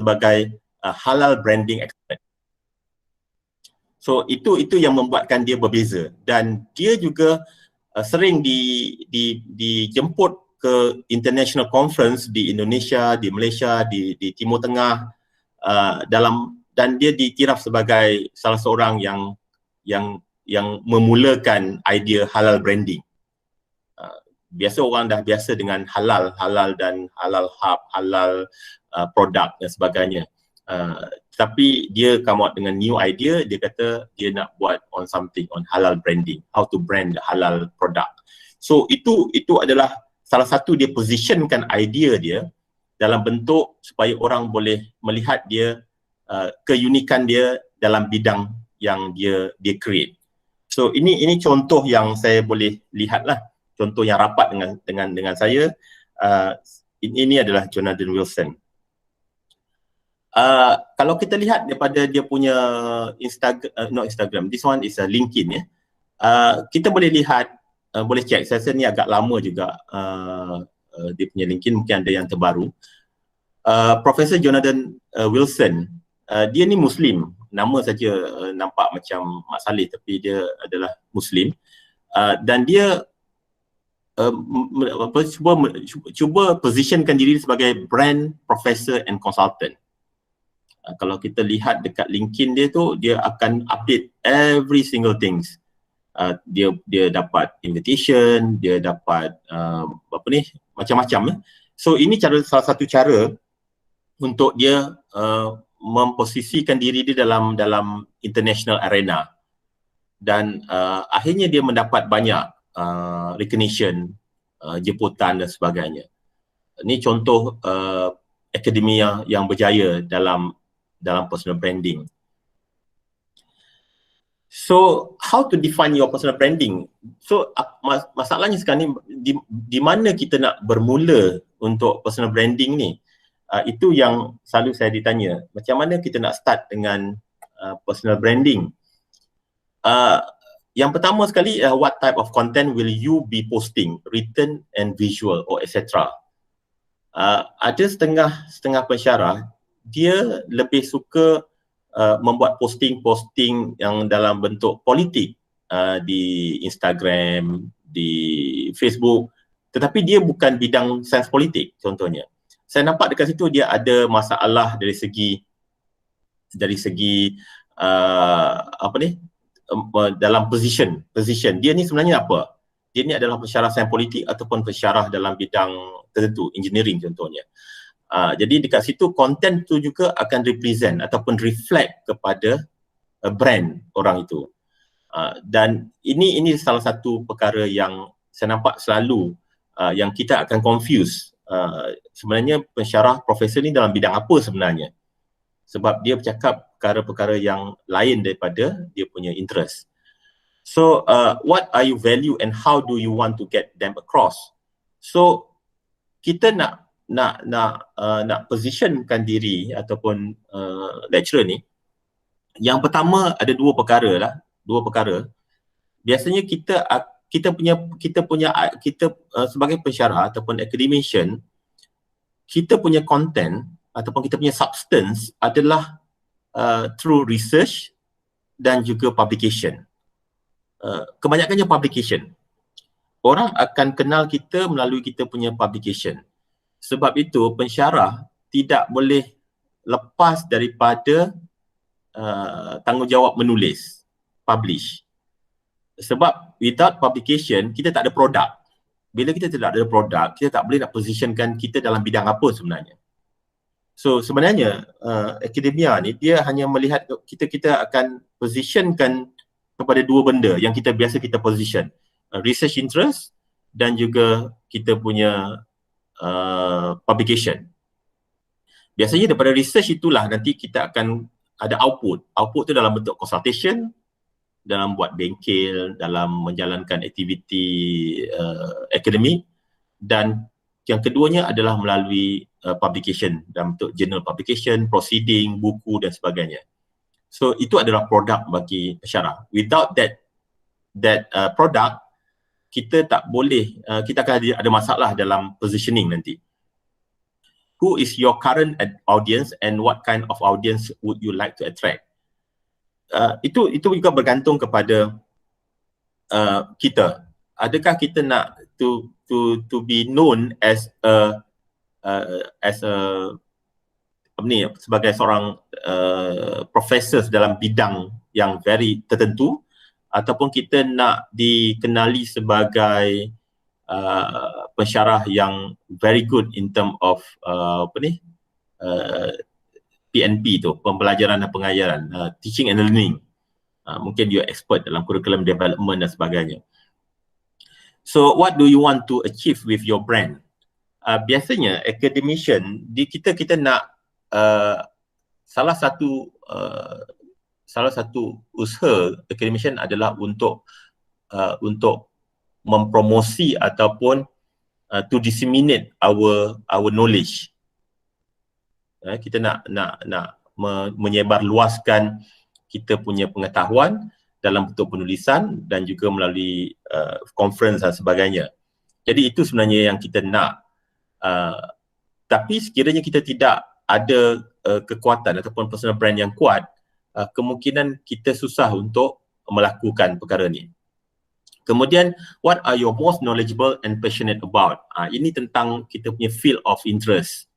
sebagai halal branding expert. So itu yang membuatkan dia berbeza, dan dia juga sering dijemput ke international conference di Indonesia, di Malaysia, di Timur Tengah, dan dia dikiraf sebagai salah seorang yang memulakan idea halal branding. Biasa orang dah biasa dengan halal dan halal hub, halal produk dan sebagainya. Tapi dia come out dengan new idea. Dia kata dia nak buat on something on halal branding, how to brand the halal product. So itu adalah salah satu dia positionkan idea dia dalam bentuk supaya orang boleh melihat dia keunikan dia dalam bidang yang dia create. So ini contoh yang saya boleh lihat lah, contoh yang rapat dengan saya. Ini adalah Jonathan Wilson. Kalau kita lihat daripada dia punya Instagram, this one is a LinkedIn ya. Kita boleh lihat, boleh check, saya rasa ni agak lama juga dia punya LinkedIn, mungkin ada yang terbaru. Profesor Jonathan Wilson, dia ni Muslim, nama saja nampak macam Mak Saleh tapi dia adalah Muslim, dan dia cuba positionkan diri sebagai brand professor and consultant. Kalau kita lihat dekat LinkedIn dia tu, dia akan update every single things. Dia dapat invitation, dia dapat macam-macam ya. So ini salah satu cara untuk dia memposisikan diri dia dalam international arena, dan akhirnya dia mendapat banyak recognition, jemputan dan sebagainya. Ini contoh akademia yang berjaya dalam personal branding. So how to define your personal branding? So masalahnya sekarang ni di mana kita nak bermula untuk personal branding ni? Itu yang selalu saya ditanya, macam mana kita nak start dengan personal branding? Yang pertama sekali, what type of content will you be posting, written and visual or etc. Ada setengah pensyarah dia lebih suka membuat posting yang dalam bentuk politik di Instagram, di Facebook, tetapi dia bukan bidang sains politik contohnya. Saya nampak dekat situ dia ada masalah dari segi dalam position. Dia ni sebenarnya apa? Dia ni adalah pensyarah sains politik ataupun pensyarah dalam bidang tertentu, engineering contohnya. Jadi dekat situ konten tu juga akan represent ataupun reflect kepada brand orang itu. Dan ini salah satu perkara yang saya nampak selalu yang kita akan confuse. Sebenarnya pensyarah profesor ni dalam bidang apa sebenarnya? Sebab dia bercakap perkara-perkara yang lain daripada dia punya interest. So what are you value and how do you want to get them across? So kita nak positionkan diri ataupun lecturer ni, yang pertama ada dua perkara. Biasanya kita sebagai pensyarah ataupun academician, kita punya content ataupun kita punya substance adalah through research dan juga publication. Kebanyakannya publication. Orang akan kenal kita melalui kita punya publication. Sebab itu pensyarah tidak boleh lepas daripada tanggungjawab menulis, publish. Sebab without publication, kita tak ada produk. Bila kita tidak ada produk, kita tak boleh nak positionkan kita dalam bidang apa sebenarnya. So sebenarnya akademia ni dia hanya melihat kita akan positionkan kepada dua benda yang kita position. Research interest dan juga kita punya publication. Biasanya daripada research itulah nanti kita akan ada output. Output tu dalam bentuk consultation, dalam buat bengkel, dalam menjalankan aktiviti akademik, dan yang keduanya adalah melalui publication dalam bentuk journal publication, proceeding, buku dan sebagainya. So itu adalah produk bagi pensyarah. Without that product, kita tak boleh, kita akan ada masalah dalam positioning nanti. who is your current audience and what kind of audience would you like to attract. Itu juga bergantung kepada kita. Adakah kita nak to be known as a sebagai seorang profesor dalam bidang yang very tertentu, ataupun kita nak dikenali sebagai pensyarah yang very good in term of PNP tu, pembelajaran dan pengajaran, teaching and learning. Mungkin you expert dalam curriculum development dan sebagainya. So what do you want to achieve with your brand? Biasanya academician kita nak salah satu usaha academician adalah untuk mempromosi ataupun to disseminate our knowledge. Kita nak menyebar luaskan kita punya pengetahuan dalam bentuk penulisan dan juga melalui conference dan sebagainya. Jadi itu sebenarnya yang kita nak. Tapi sekiranya kita tidak ada kekuatan ataupun personal brand yang kuat, kemungkinan kita susah untuk melakukan perkara ni. Kemudian, what are you most knowledgeable and passionate about? Ini tentang kita punya field of interest.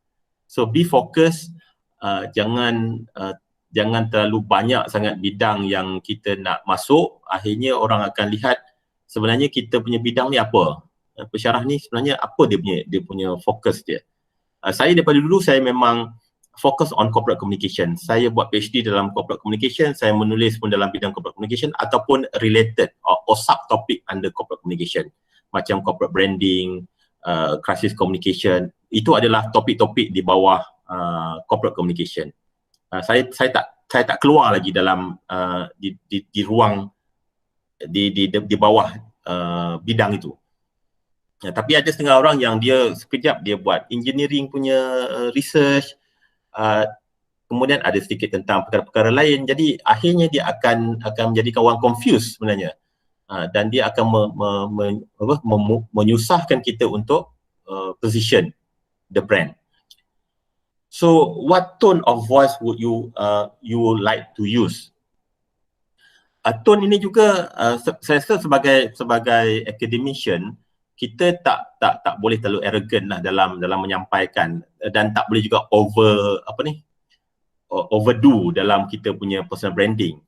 So be focused, jangan terlalu banyak sangat bidang yang kita nak masuk. Akhirnya orang akan lihat sebenarnya kita punya bidang ni apa. Pensyarah ni sebenarnya apa dia punya fokus dia. Saya daripada dulu saya memang fokus on corporate communication. Saya buat PhD dalam corporate communication, saya menulis pun dalam bidang corporate communication ataupun related or subtopic under corporate communication. Macam corporate branding, crisis communication, itu adalah topik-topik di bawah corporate communication. Saya tak keluar lagi dalam di ruang di bawah bidang itu. Tapi ada setengah orang yang dia sekejap dia buat engineering punya research, kemudian ada sedikit tentang perkara-perkara lain, jadi akhirnya dia akan menjadikan orang confused sebenarnya, dan dia akan menyusahkan kita untuk position the brand. So what tone of voice would you like to use? Tone ini juga saya rasa sebagai academician kita tak boleh terlalu arrogant lah dalam menyampaikan, dan tak boleh juga overdo dalam kita punya personal branding.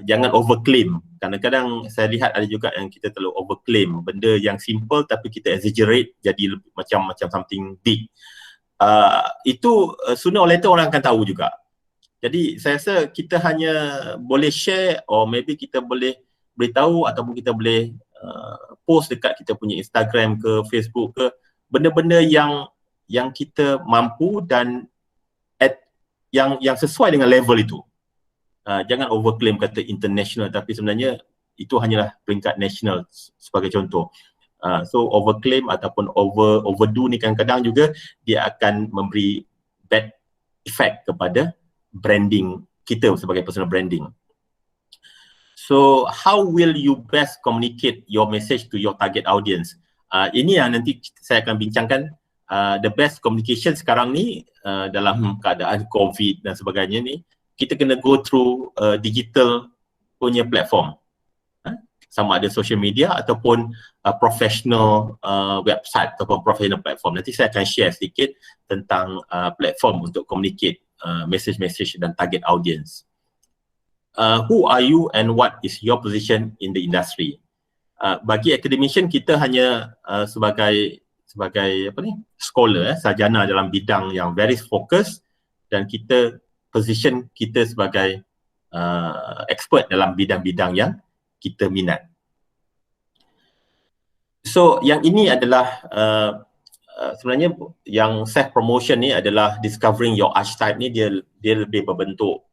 Jangan overclaim. Kadang-kadang saya lihat ada juga yang kita terlalu overclaim benda yang simple tapi kita exaggerate jadi macam something big. Itu sooner or later orang akan tahu juga. Jadi saya rasa kita hanya boleh share, or maybe kita boleh beritahu ataupun kita boleh post dekat kita punya Instagram ke Facebook ke, benda-benda yang kita mampu dan yang sesuai dengan level itu. Jangan overclaim kata international tapi sebenarnya itu hanyalah peringkat national sebagai contoh. So overclaim ataupun overdo ni kadang-kadang juga dia akan memberi bad effect kepada branding kita sebagai personal branding. So how will you best communicate your message to your target audience? Ini yang nanti saya akan bincangkan. The best communication sekarang ni dalam keadaan COVID dan sebagainya ni, kita kena go through digital punya platform. Sama ada social media ataupun professional website ataupun professional platform. Nanti saya akan share sedikit tentang platform untuk communicate message-message dan target audience. Who are you and what is your position in the industry? Bagi academician, kita hanya sebagai scholar, sarjana dalam bidang yang very fokus, dan kita position kita sebagai expert dalam bidang-bidang yang kita minat. So yang ini adalah sebenarnya yang self promotion ni adalah discovering your archetype ni, dia lebih berbentuk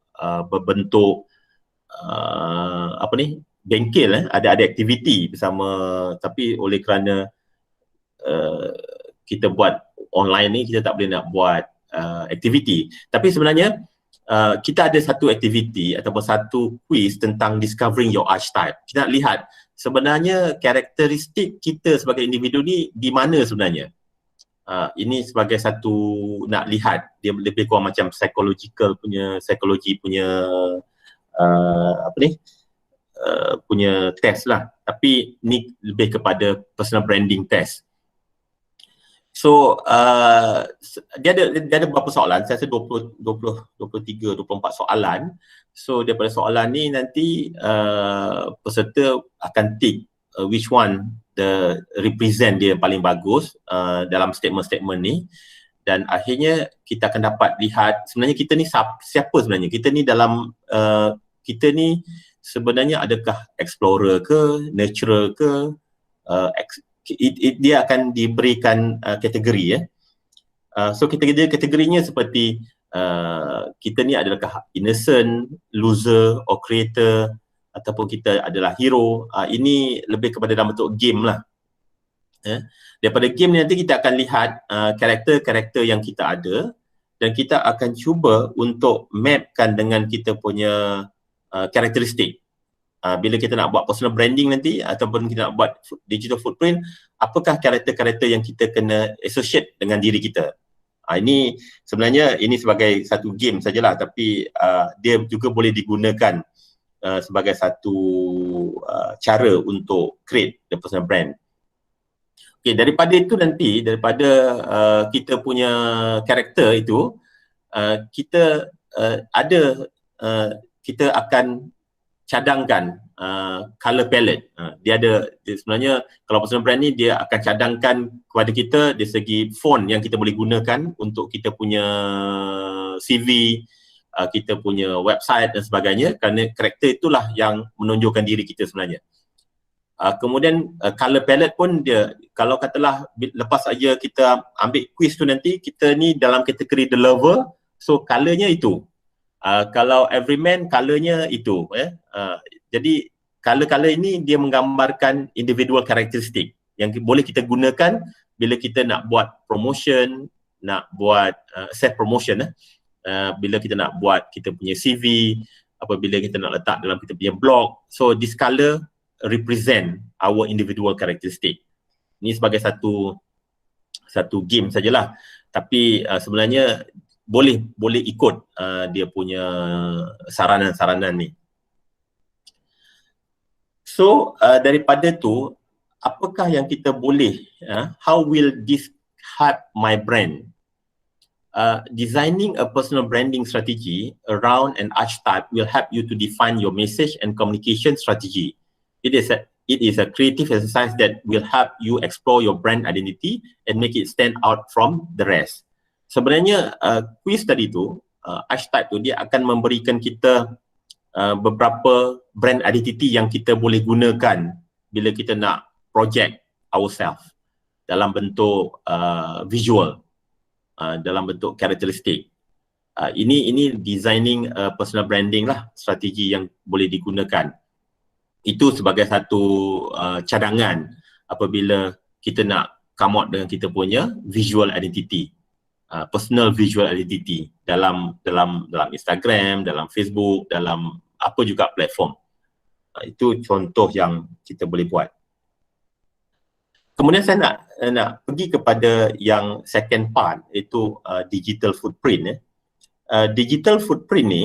bengkel, ada aktiviti bersama, tapi oleh kerana kita buat online ni, kita tak boleh nak buat aktiviti. Tapi sebenarnya kita ada satu aktiviti ataupun satu quiz tentang discovering your archetype. Kita nak lihat sebenarnya karakteristik kita sebagai individu ni di mana sebenarnya. Ini sebagai satu, nak lihat dia lebih kurang macam psikologi punya punya test lah, tapi ni lebih kepada personal branding test. So dia ada beberapa soalan, saya rasa 23, 24 soalan. So daripada soalan ni nanti peserta akan tick which one the represent dia paling bagus dalam statement-statement ni, dan akhirnya kita akan dapat lihat sebenarnya kita ni siapa sebenarnya. Kita ni dalam kita ni sebenarnya adakah explorer ke, nurturer ke, dia akan diberikan kategori ya. So kategorinya seperti kita ni adakah innocent, loser or creator, ataupun kita adalah hero. Ini lebih kepada dalam bentuk game lah. Daripada game ni nanti kita akan lihat karakter-karakter yang kita ada, dan kita akan cuba untuk mapkan dengan kita punya karakteristik. Bila kita nak buat personal branding nanti ataupun kita nak buat digital footprint, apakah karakter-karakter yang kita kena associate dengan diri kita. Ini sebenarnya ini sebagai satu game sajalah, tapi dia juga boleh digunakan sebagai satu cara untuk create the personal brand. Okay, daripada itu nanti, daripada kita punya karakter itu, kita kita akan cadangkan color palette. Dia sebenarnya kalau personal brand ni dia akan cadangkan kepada kita dari segi font yang kita boleh gunakan untuk kita punya CV, kita punya website dan sebagainya, kerana karakter itulah yang menunjukkan diri kita sebenarnya. Kemudian color palette pun dia, kalau katalah lepas saja kita ambil quiz tu nanti, kita ni dalam kategori the lover, so colornya itu. Kalau everyman, colornya itu. Jadi color-color ini dia menggambarkan individual karakteristik yang boleh kita gunakan bila kita nak buat promotion, nak buat self promotion, bila kita nak buat kita punya CV, apabila kita nak letak dalam kita punya blog. So this color represent our individual karakteristik. Ini sebagai satu game sajalah, tapi sebenarnya boleh ikut dia punya saranan-saranan ni. So daripada tu, apakah yang kita boleh, how will this help my brand? Designing a personal branding strategy around an archetype will help you to define your message and communication strategy. It is a creative exercise that will help you explore your brand identity and make it stand out from the rest. Sebenarnya quiz tadi tu, archetype tu, dia akan memberikan kita beberapa brand identity yang kita boleh gunakan bila kita nak project ourselves dalam bentuk visual, dalam bentuk karakteristik. Ini designing personal branding lah, strategi yang boleh digunakan. Itu sebagai satu cadangan apabila kita nak come out dengan kita punya visual identity, personal visual identity dalam Instagram, dalam Facebook, dalam apa juga platform. Itu contoh yang kita boleh buat. Kemudian saya nak pergi kepada yang second part, iaitu digital footprint. Digital footprint ni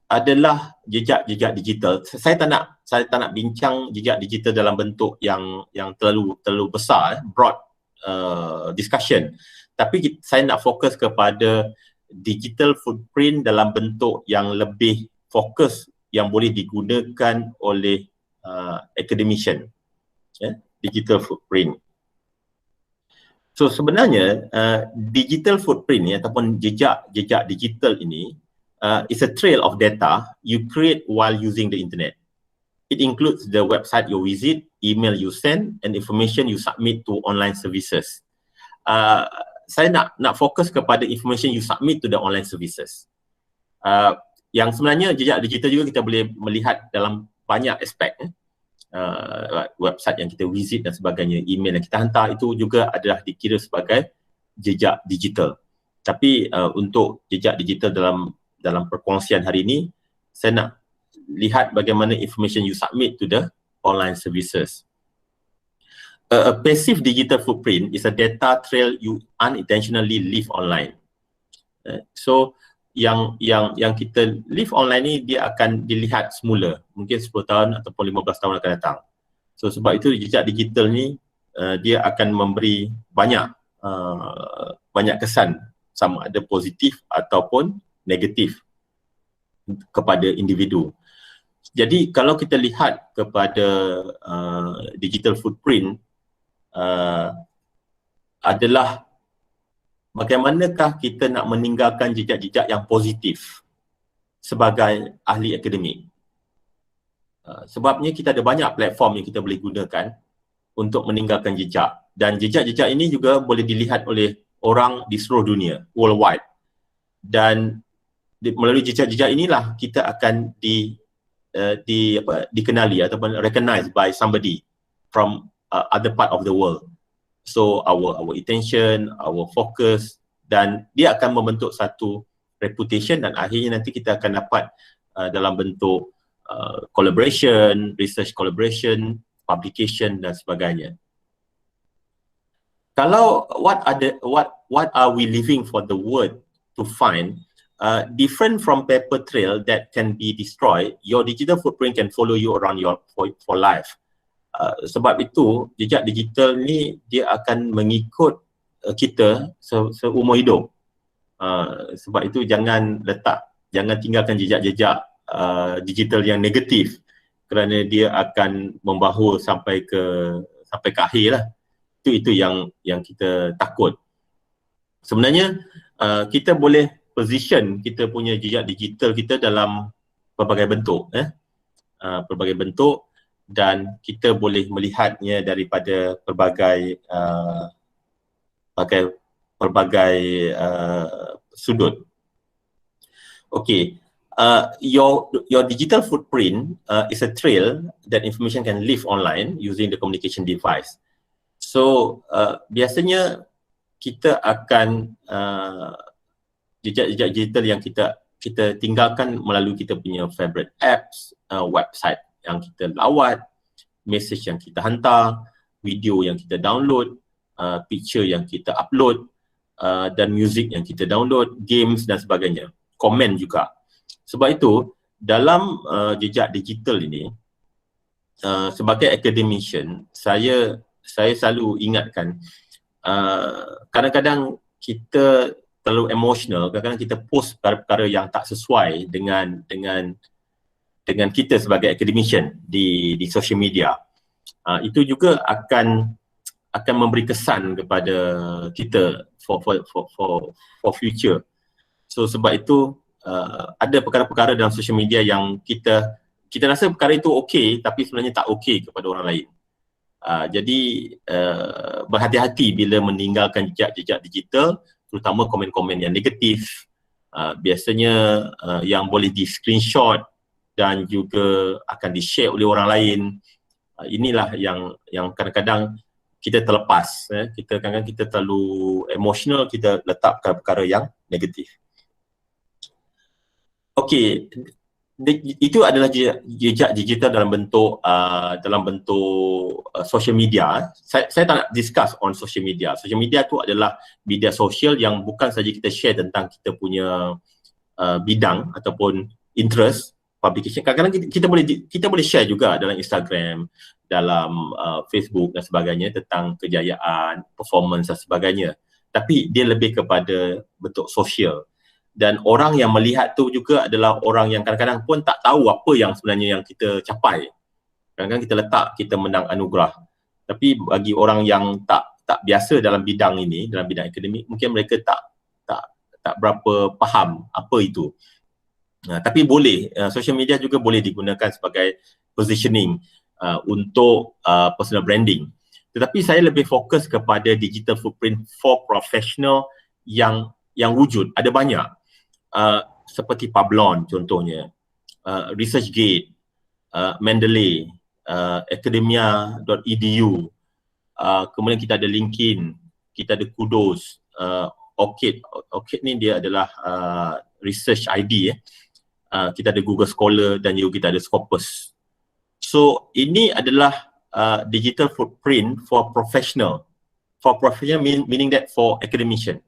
adalah jejak-jejak digital. Saya tak nak bincang jejak digital dalam bentuk yang terlalu besar, broad discussion. Tapi saya nak fokus kepada digital footprint dalam bentuk yang lebih fokus, yang boleh digunakan oleh academician. Digital footprint. So sebenarnya digital footprint ni ataupun jejak digital ini is a trail of data you create while using the internet. It includes the website you visit, email you send, and information you submit to online services. Saya nak fokus kepada information you submit to the online services. Yang sebenarnya jejak digital juga kita boleh melihat dalam banyak aspek. Website yang kita visit dan sebagainya, email yang kita hantar, itu juga adalah dikira sebagai jejak digital. Tapi untuk jejak digital dalam perkongsian hari ini, saya nak lihat bagaimana information you submit to the online services. A passive digital footprint is a data trail you unintentionally leave online. So yang kita leave online ni dia akan dilihat semula, mungkin 10 tahun ataupun 15 tahun akan datang. So sebab itu jejak digital ni dia akan memberi banyak kesan, sama ada positif ataupun negatif kepada individu. Jadi kalau kita lihat kepada digital footprint adalah bagaimanakah kita nak meninggalkan jejak-jejak yang positif sebagai ahli akademik. Sebabnya kita ada banyak platform yang kita boleh gunakan untuk meninggalkan jejak, dan jejak-jejak ini juga boleh dilihat oleh orang di seluruh dunia, worldwide, dan melalui jejak-jejak inilah kita akan dikenali ataupun recognized by somebody from other part of the world. So our attention, our focus, dan dia akan membentuk satu reputation, dan akhirnya nanti kita akan dapat dalam bentuk collaboration, research collaboration, publication dan sebagainya. Kalau what are we leaving for the world to find, different from paper trail that can be destroyed, your digital footprint can follow you around for life. Sebab itu jejak digital ni dia akan mengikut kita seumur hidup. Sebab itu jangan tinggalkan jejak-jejak digital yang negatif, kerana dia akan membawa sampai ke akhir lah. Itu yang kita takut. Sebenarnya kita boleh position kita punya jejak digital kita dalam pelbagai bentuk, pelbagai bentuk, dan kita boleh melihatnya daripada pelbagai sudut. Okay, your digital footprint is a trail that information can live online using the communication device. So biasanya kita akan jejak-jejak digital yang kita tinggalkan melalui kita punya favorite apps, website yang kita lawat, message yang kita hantar, video yang kita download, picture yang kita upload, dan music yang kita download, games dan sebagainya, komen juga. Sebab itu dalam jejak digital ini, sebagai academician, saya selalu ingatkan, kadang-kadang kita terlalu emotional, kadang-kadang kita post perkara-perkara yang tak sesuai dengan kita sebagai academician di social media. Itu juga akan memberi kesan kepada kita for future. So sebab itu ada perkara-perkara dalam social media yang kita rasa perkara itu okey, tapi sebenarnya tak okey kepada orang lain. Jadi berhati-hati bila meninggalkan jejak digital, terutama komen-komen yang negatif. Biasanya yang boleh di screenshot dan juga akan di-share oleh orang lain. Inilah yang kadang-kadang kita terlepas. Kadang-kadang kita terlalu emotional, kita letak perkara yang negatif. Okey, itu adalah jejak digital dalam bentuk social media. Saya tak nak discuss on social media. Social media tu adalah media sosial yang bukan saja kita share tentang kita punya bidang ataupun interest, publication. Kadang-kadang kita boleh share juga dalam Instagram, dalam Facebook dan sebagainya tentang kejayaan, performance dan sebagainya. Tapi dia lebih kepada bentuk sosial. Dan orang yang melihat tu juga adalah orang yang kadang-kadang pun tak tahu apa yang sebenarnya yang kita capai. Kadang-kadang kita letak kita menang anugerah. Tapi bagi orang yang tak biasa dalam bidang ini, dalam bidang akademik, mungkin mereka tak berapa faham apa itu. Tapi boleh, social media juga boleh digunakan sebagai positioning untuk personal branding. Tetapi saya lebih fokus kepada digital footprint for professional yang wujud. Ada banyak. Seperti Publon contohnya, ResearchGate, Mendeley, academia.edu, kemudian kita ada LinkedIn, kita ada Kudos, ORCID ni dia adalah research ID, kita ada Google Scholar dan juga kita ada Scopus. So ini adalah digital footprint for professional. For professional meaning that for academician.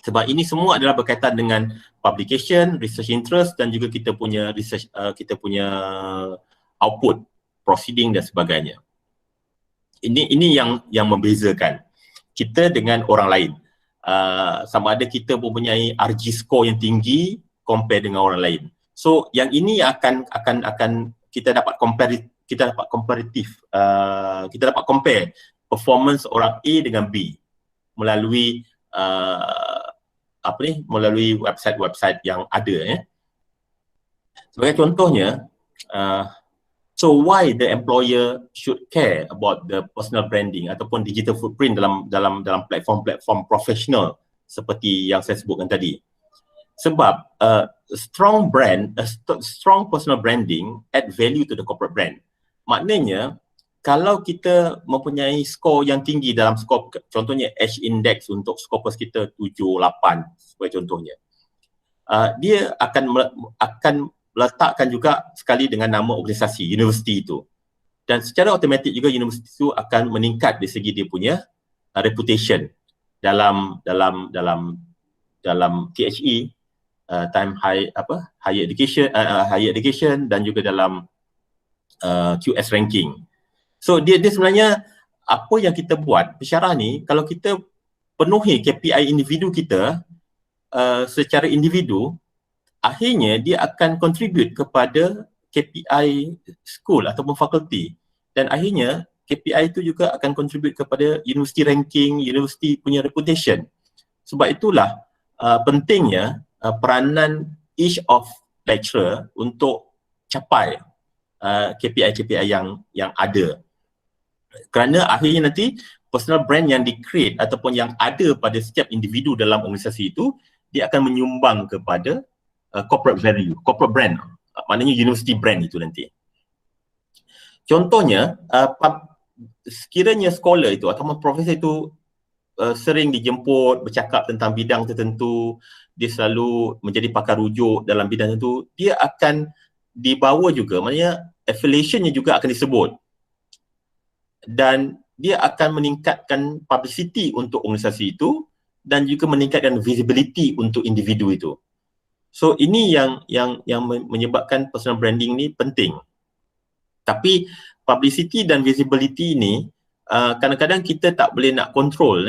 Sebab ini semua adalah berkaitan dengan publication, research interest dan juga kita punya research, kita punya output, proceeding dan sebagainya. Ini yang membezakan kita dengan orang lain. Sama ada kita mempunyai RG score yang tinggi compare dengan orang lain. So yang ini akan kita dapat comparative, kita dapat compare performance orang A dengan B melalui melalui website-website yang ada. Sebagai contohnya, so why the employer should care about the personal branding ataupun digital footprint dalam platform profesional seperti yang saya sebutkan tadi. Sebab strong personal branding add value to the corporate brand. Maknanya kalau kita mempunyai skor yang tinggi dalam skor, contohnya H index untuk Scopus kita 7, 8 sebagai contohnya, dia akan letakkan juga sekali dengan nama organisasi, universiti itu. Dan secara automatik juga universiti itu akan meningkat dari segi dia punya reputation dalam THE, higher education dan juga dalam QS ranking. So dia sebenarnya apa yang kita buat pensyarah ni, kalau kita penuhi KPI individu kita secara individu, akhirnya dia akan contribute kepada KPI school ataupun fakulti, dan akhirnya KPI itu juga akan contribute kepada university ranking, university punya reputation. Sebab itulah pentingnya peranan each of lecturer untuk capai KPI-KPI yang ada. Kerana akhirnya nanti personal brand yang di-create ataupun yang ada pada setiap individu dalam organisasi itu, dia akan menyumbang kepada corporate value, corporate brand, maknanya university brand itu nanti. Contohnya, sekiranya scholar itu ataupun profesor itu sering dijemput bercakap tentang bidang tertentu, dia selalu menjadi pakar rujuk dalam bidang tertentu, dia akan dibawa juga, maknanya affiliationnya juga akan disebut. Dan dia akan meningkatkan publicity untuk organisasi itu dan juga meningkatkan visibility untuk individu itu. So ini yang menyebabkan personal branding ni penting. Tapi publicity dan visibility ini kadang-kadang kita tak boleh nak control.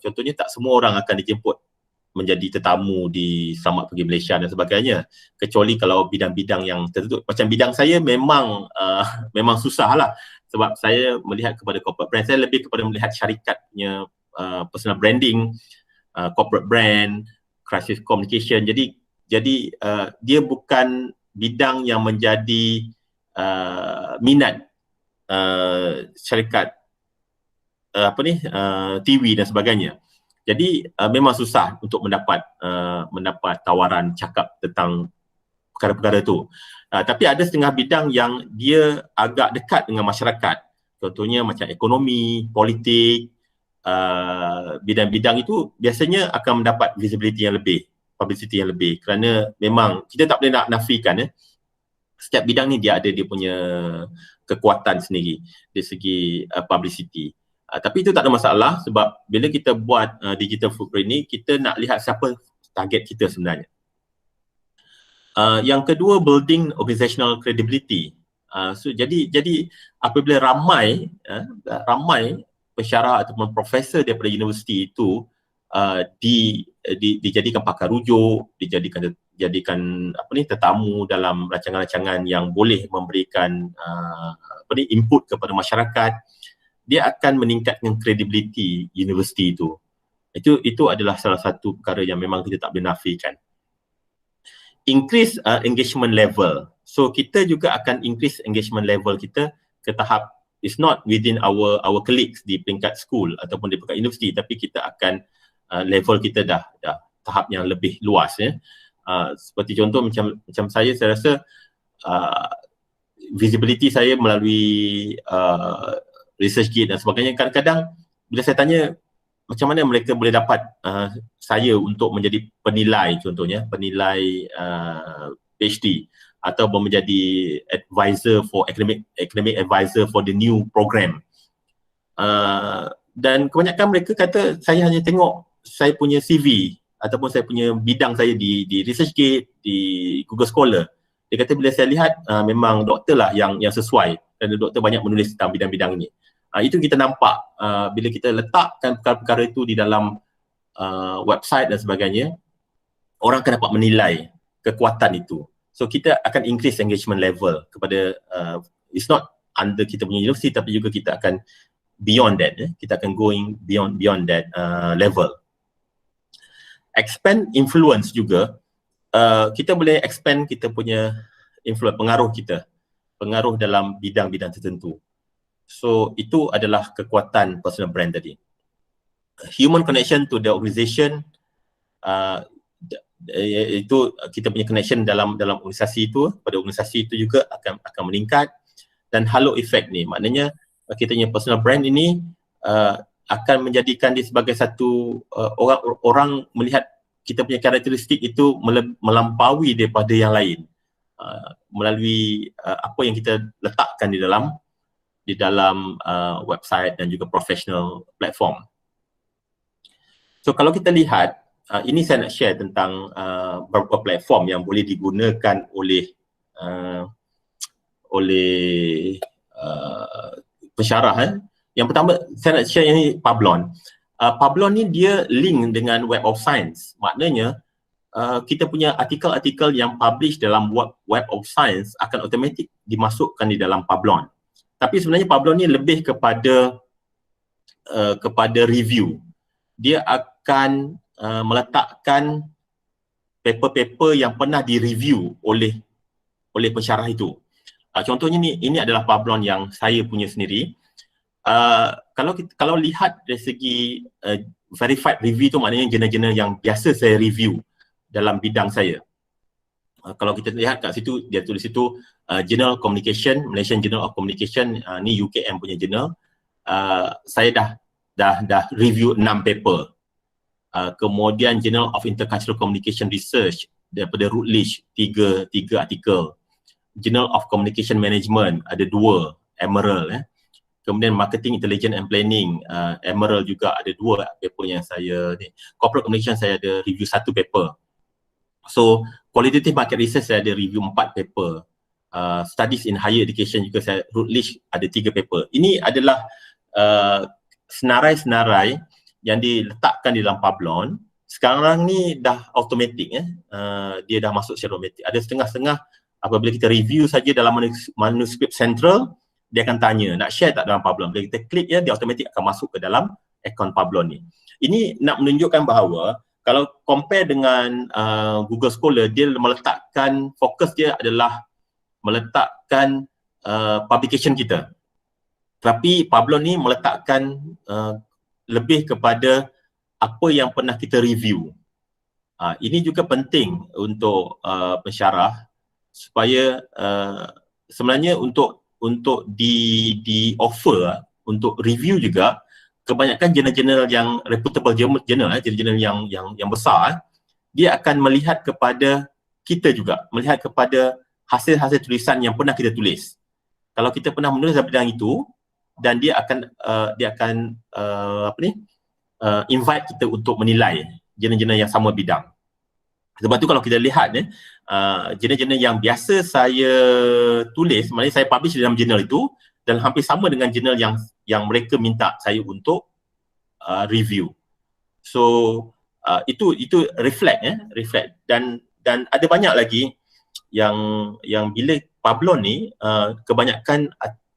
Contohnya tak semua orang akan dijemput menjadi tetamu di Selamat Pergi Malaysia dan sebagainya, kecuali kalau bidang-bidang yang tertentu. Macam bidang saya memang susah lah, sebab saya melihat kepada corporate brand, saya lebih kepada melihat syarikatnya personal branding, corporate brand, crisis communication. Jadi dia bukan bidang yang menjadi minat syarikat TV dan sebagainya. Jadi memang susah untuk mendapat tawaran cakap tentang perkara-perkara itu. Tapi ada setengah bidang yang dia agak dekat dengan masyarakat. Contohnya macam ekonomi, politik, bidang-bidang itu biasanya akan mendapat visibility yang lebih, publicity yang lebih, kerana memang kita tak boleh nak nafikan setiap bidang ni dia ada dia punya kekuatan sendiri dari segi publicity. Tapi itu tak ada masalah, sebab bila kita buat digital footprint ni, kita nak lihat siapa target kita sebenarnya. Yang kedua, building organizational credibility. So jadi apabila ramai pensyarah ataupun profesor daripada universiti itu dijadikan pakar rujuk, dijadikan tetamu dalam rancangan-rancangan yang boleh memberikan input kepada masyarakat, dia akan meningkatkan credibility universiti itu. Itu adalah salah satu perkara yang memang kita tak boleh nafikan. Increase engagement level. So kita juga akan increase engagement level kita ke tahap, it's not within our colleagues di peringkat school ataupun di peringkat universiti, tapi kita akan level kita dah tahap yang lebih luas. Seperti contoh macam saya rasa visibility saya melalui ResearchGate dan sebagainya. Kadang-kadang bila saya tanya macam mana mereka boleh dapat saya untuk menjadi penilai, contohnya penilai PhD, atau menjadi advisor for academic advisor for the new program. Dan kebanyakan mereka kata saya hanya tengok saya punya CV ataupun saya punya bidang saya di ResearchGate, di Google Scholar. Dia kata bila saya lihat memang doktor lah yang sesuai, dan doktor banyak menulis tentang bidang-bidang ini. Itu kita nampak bila kita letakkan perkara-perkara itu di dalam website dan sebagainya, orang akan dapat menilai kekuatan itu. So kita akan increase engagement level kepada it's not under kita punya universiti, tapi juga kita akan beyond that, kita akan going beyond that level. Expand influence juga, kita boleh expand kita punya influence, pengaruh dalam bidang-bidang tertentu. So itu adalah kekuatan personal brand tadi. Human connection to the organisation, itu kita punya connection dalam organisasi itu, pada organisasi itu juga akan meningkat. Dan halo effect ni, maknanya kita punya personal brand ini akan menjadikan dia sebagai satu orang melihat kita punya karakteristik itu melampaui daripada yang lain melalui apa yang kita letakkan di dalam website dan juga professional platform. So kalau kita lihat, ini saya nak share tentang beberapa platform yang boleh digunakan oleh pensyarah. Yang pertama saya nak share ini Publon. Publon ni dia link dengan Web of Science. Maknanya kita punya artikel-artikel yang publish dalam Web of Science akan automatik dimasukkan di dalam Publon. Tapi sebenarnya Publon ni lebih kepada review. Dia akan meletakkan paper-paper yang pernah direview oleh pensyarah itu. Contohnya ini adalah Publon yang saya punya sendiri. Kalau lihat dari segi verified review tu, maknanya jurnal-jurnal yang biasa saya review dalam bidang saya. Kalau kita lihat kat situ, dia tulis situ Journal Communication, Malaysian Journal of Communication, ni UKM punya jurnal. Saya dah review 6 paper. Kemudian Journal of Intercultural Communication Research daripada Routledge 3 artikel. Journal of Communication Management ada 2, Emerald. Kemudian Marketing Intelligence and Planning, Emerald juga ada 2 paper yang saya ni. Corporate Communication saya ada review 1 paper. So Qualitative Market Research saya ada review 4 paper. Studies in Higher Education juga saya Routledge ada 3 paper. Ini adalah senarai-senarai yang diletakkan di dalam Publon. Sekarang ni dah automatic, dia dah masuk secara automatic. Ada setengah-setengah apabila kita review saja dalam manuskrip central, dia akan tanya nak share tak dalam Publon. Bila kita klik dia automatic akan masuk ke dalam akaun Publon ni. Ini nak menunjukkan bahawa kalau compare dengan Google Scholar, dia meletakkan fokus dia adalah meletakkan publication kita. Tapi Publon ni meletakkan lebih kepada apa yang pernah kita review. Ini juga penting untuk pensyarah supaya sebenarnya untuk di offer untuk review juga, kebanyakan jurnal-jurnal yang reputable jurnal yang besar, dia akan melihat kepada kita juga, melihat kepada hasil-hasil tulisan yang pernah kita tulis. Kalau kita pernah menulis dalam bidang itu, dan dia akan invite kita untuk menilai jurnal-jurnal yang sama bidang. Sebab tu kalau kita lihat jurnal-jurnal yang biasa saya tulis, maknanya saya publish dalam jurnal itu, dan hampir sama dengan jurnal yang mereka minta saya untuk review. So itu reflect dan ada banyak lagi yang bila Publon ni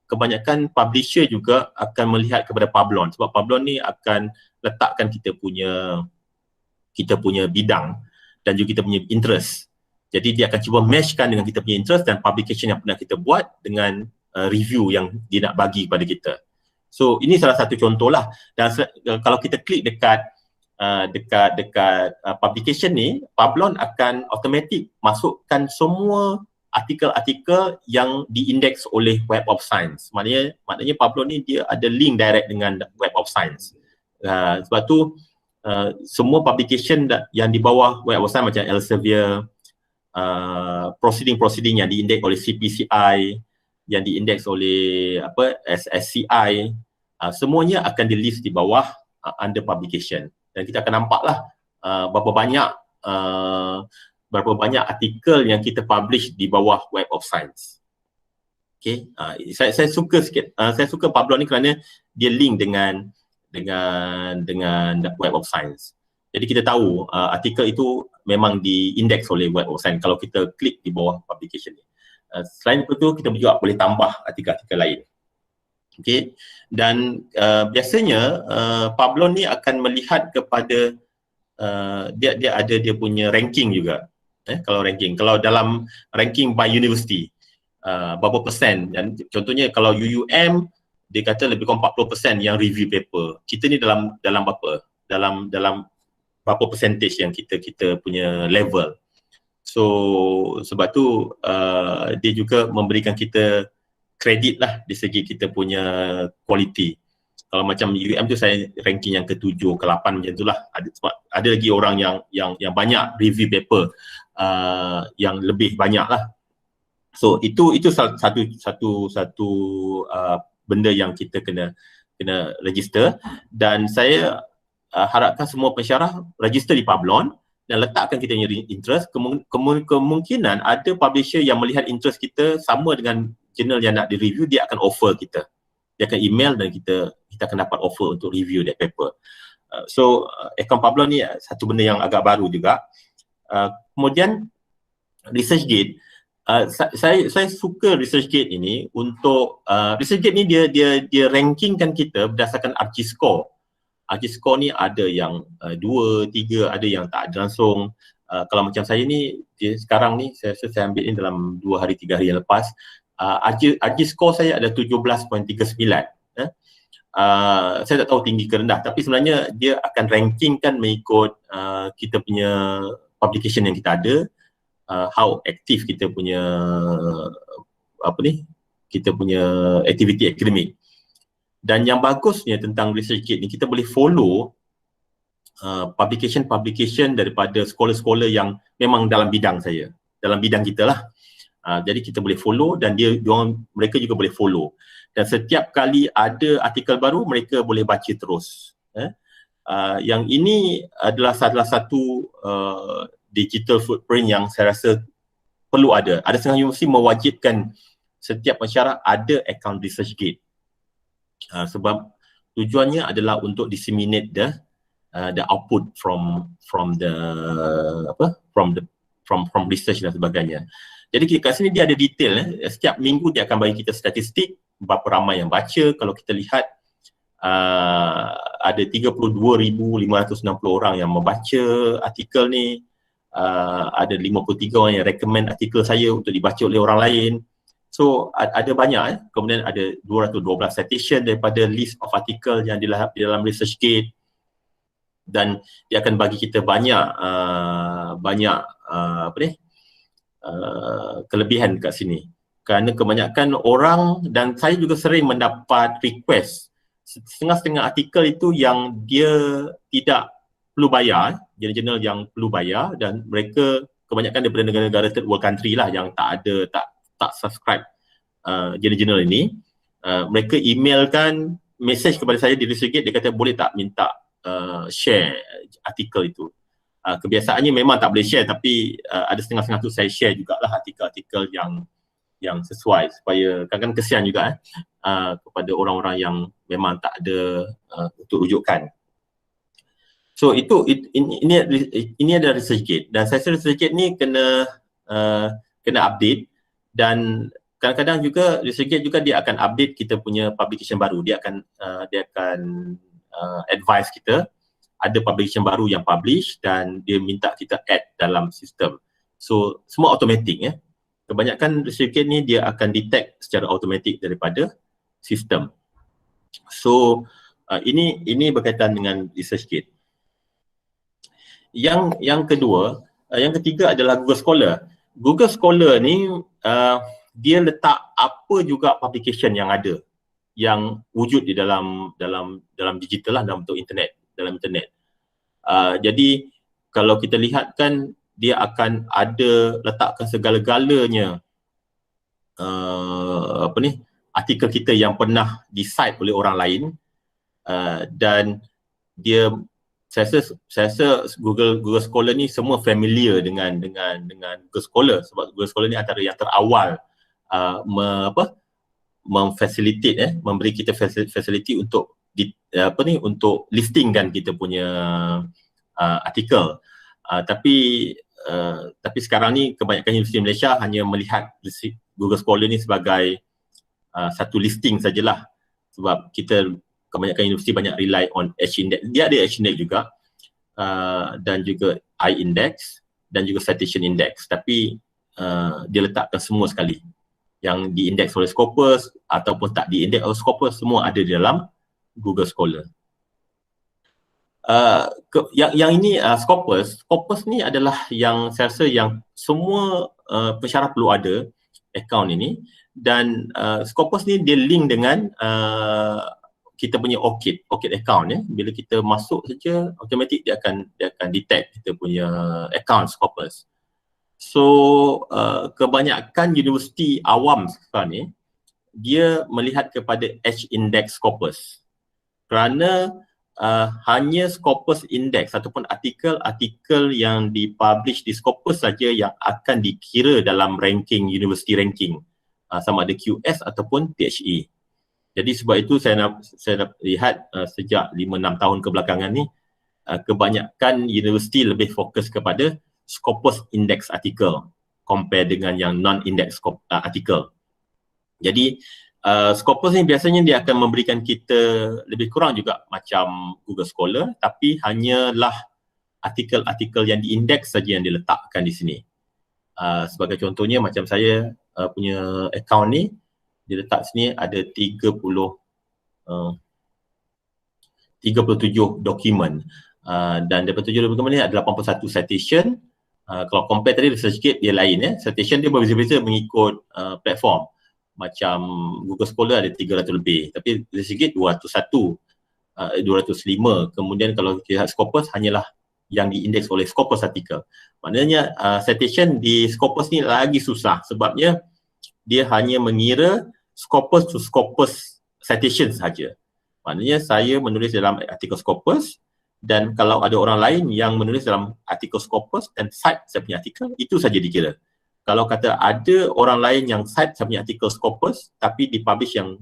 kebanyakan publisher juga akan melihat kepada Publon, sebab Publon ni akan letakkan kita punya bidang dan juga kita punya interest. Jadi dia akan cuba matchkan dengan kita punya interest dan publication yang pernah kita buat dengan review yang dia nak bagi kepada kita. So ini salah satu contoh lah. Dan kalau kita klik dekat publication ni, Publon akan automatic masukkan semua artikel-artikel yang diindeks oleh Web of Science. Maknanya Publon ni dia ada link direct dengan Web of Science. Sebab tu semua publication yang di bawah Web of Science macam Elsevier, proceeding yang diindeks oleh CPCI, yang diindeks oleh SSCI, semuanya akan di list di bawah under publication. Dan kita akan nampaklah berapa banyak artikel yang kita publish di bawah Web of Science. Okay, saya suka sikit, saya suka Pablon ni kerana dia link dengan Web of Science. Jadi kita tahu artikel itu memang diindeks oleh Web of Science kalau kita klik di bawah publication ni. Selain itu kita juga boleh tambah artikel-artikel lain. Okay, dan biasanya Pablon ni akan melihat kepada dia ada dia punya ranking juga. Kalau dalam ranking by university, berapa persen, dan contohnya kalau UUM dia kata lebih kurang 40% yang review paper. Kita ni dalam berapa? Dalam berapa percentage yang kita punya level. So sebab tu dia juga memberikan kita kredit lah di segi kita punya quality. Kalau macam UUM tu saya ranking yang ke-7, ke-8 macam itulah. Ada lagi orang yang banyak review paper yang lebih banyak lah. So itu satu benda yang kita kena register, dan saya harapkan semua pensyarah register di Pablon dan letakkan kita punya interest. Kemungkinan ada publisher yang melihat interest kita sama dengan jurnal yang nak di-review, dia akan offer kita. Dia akan email dan kita akan dapat offer untuk review that paper. So akaun Pablon ni satu benda yang agak baru juga. Kemudian ResearchGate, saya suka ResearchGate ini untuk ResearchGate ni dia rankingkan kita berdasarkan ArcGIS score. ArcGIS score ni ada yang 2, 3, ada yang tak ada langsung. Kalau macam saya ni, sekarang ni saya ambil ni dalam 2 hari 3 hari yang lepas. ArcGIS score saya ada 17.39. Saya tak tahu tinggi ke rendah, tapi sebenarnya dia akan rankingkan mengikut kita punya publication yang kita ada, how aktif kita punya kita punya aktiviti akademik. Dan yang bagusnya tentang ResearchGate ni, kita boleh follow publication daripada scholar-scholar yang memang dalam bidang saya, dalam bidang kita lah. Jadi kita boleh follow dan mereka juga boleh follow. Dan setiap kali ada artikel baru, mereka boleh baca terus. Yang ini adalah salah satu digital footprint yang saya rasa perlu ada. Ada setengah universiti mewajibkan setiap pensyarah ada akaun ResearchGate. Sebab tujuannya adalah untuk disseminate the output from research dan sebagainya. Jadi kat sini dia ada detail. Setiap minggu dia akan bagi kita statistik berapa ramai yang baca. Kalau kita lihat ada 32,560 orang yang membaca artikel ni. Ada 53 orang yang recommend artikel saya untuk dibaca oleh orang lain. So ada banyak. Kemudian ada 212 citation daripada list of artikel yang di dalam ResearchGate. Dan dia akan bagi kita banyak kelebihan kat sini. Kerana kebanyakan orang, dan saya juga sering mendapat request setengah-setengah artikel itu yang dia tidak perlu bayar, jurnal-jurnal yang perlu bayar, dan mereka kebanyakan daripada negara-negara third world country lah yang tak subscribe jurnal-jurnal ini. Mereka emailkan message kepada saya di ResearchGate, dia kata boleh tak minta share artikel itu. Kebiasaannya memang tak boleh share, tapi ada setengah-setengah tu saya share jugalah artikel-artikel yang sesuai, supaya kadang-kadang kesian juga kepada orang-orang yang memang tak ada untuk rujukan. So ini ada ResearchGate, dan saya rasa ResearchGate ni kena update, dan kadang-kadang juga ResearchGate juga dia akan update kita punya publication baru. Dia akan advise kita ada publication baru yang publish, dan dia minta kita add dalam sistem. So semua automatic ya. Kebanyakan ResearchGate ni dia akan detect secara automatik daripada sistem. So ini berkaitan dengan ResearchGate. Yang ketiga adalah Google Scholar. Google Scholar ni dia letak apa juga publication yang ada, yang wujud di dalam digital lah, dalam bentuk internet, dalam internet. Jadi kalau kita lihat kan dia akan ada letakkan segala-galanya artikel kita yang pernah di-cite oleh orang lain, dan dia saya rasa Google Scholar ni semua familiar dengan Google Scholar, sebab Google Scholar ni antara yang terawal memfacilitate memberi kita facility untuk untuk listingkan kita punya artikel. Tapi sekarang ni kebanyakan universiti Malaysia hanya melihat Google Scholar ni sebagai satu listing sajalah, sebab kita kebanyakan universiti banyak rely on H-index. Dia ada H-index juga, dan juga I-index dan juga citation index, tapi dia letakkan semua sekali. Yang diindeks oleh Scopus ataupun tak diindeks oleh Scopus, semua ada di dalam Google Scholar. Yang ini Scopus ni adalah yang saya rasa yang semua pensyarah perlu ada akaun ini, dan Scopus ni dia link dengan kita punya ORCID account ya. Bila kita masuk saja, automatik dia akan detect kita punya account Scopus. So kebanyakan universiti awam sekarang ni dia melihat kepada H-index Scopus, kerana hanya Scopus index ataupun artikel yang dipublish di Scopus saja yang akan dikira dalam ranking university ranking, sama ada QS ataupun THE. Jadi sebab itu saya lihat sejak 5-6 tahun kebelakangan ni kebanyakan universiti lebih fokus kepada Scopus index artikel compare dengan yang non-index artikel. Jadi Scopus ni biasanya dia akan memberikan kita lebih kurang juga macam Google Scholar, tapi hanyalah artikel-artikel yang diindeks saja yang diletakkan di sini. Sebagai contohnya macam saya punya account ni, dia letak sini ada 37 dokumen, dan daripada 7 dokumen ni ada 81 citation. Kalau compare tadi ResearchGate dia lain ya, citation dia berbeza-beza mengikut platform. Macam Google Scholar ada 300 lebih, tapi ResearchGate 205. Kemudian kalau kita lihat Scopus hanyalah yang diindeks oleh Scopus artikel. Maknanya citation di Scopus ni lagi susah, sebabnya dia hanya mengira Scopus to Scopus citation sahaja. Maknanya saya menulis dalam artikel Scopus, dan kalau ada orang lain yang menulis dalam artikel Scopus dan cite saya punya artikel, itu saja dikira. Kalau kata ada orang lain yang cite saya punya artikel Scopus tapi dipublish yang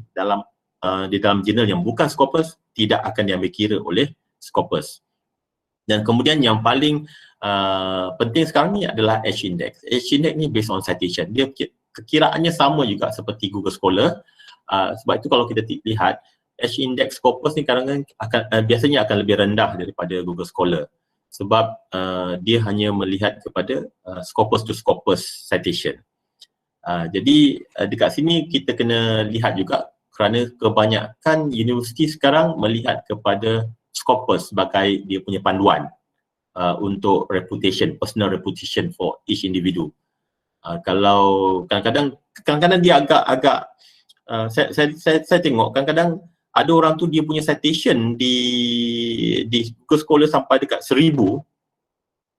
di dalam jurnal yang bukan Scopus, tidak akan diambil kira oleh Scopus. Dan kemudian yang paling penting sekarang ni adalah H-index. H-index ni based on citation. Dia kekiraannya sama juga seperti Google Scholar. Sebab itu kalau kita lihat H-index Scopus ni kadang-kadang biasanya akan lebih rendah daripada Google Scholar, sebab dia hanya melihat kepada Scopus to Scopus citation. Jadi dekat sini kita kena lihat juga, kerana kebanyakan universiti sekarang melihat kepada Scopus sebagai dia punya panduan untuk reputation, personal reputation for each individu. Kalau kadang-kadang dia agak saya tengok kadang-kadang ada orang tu dia punya citation di Google Scholar sampai dekat 1000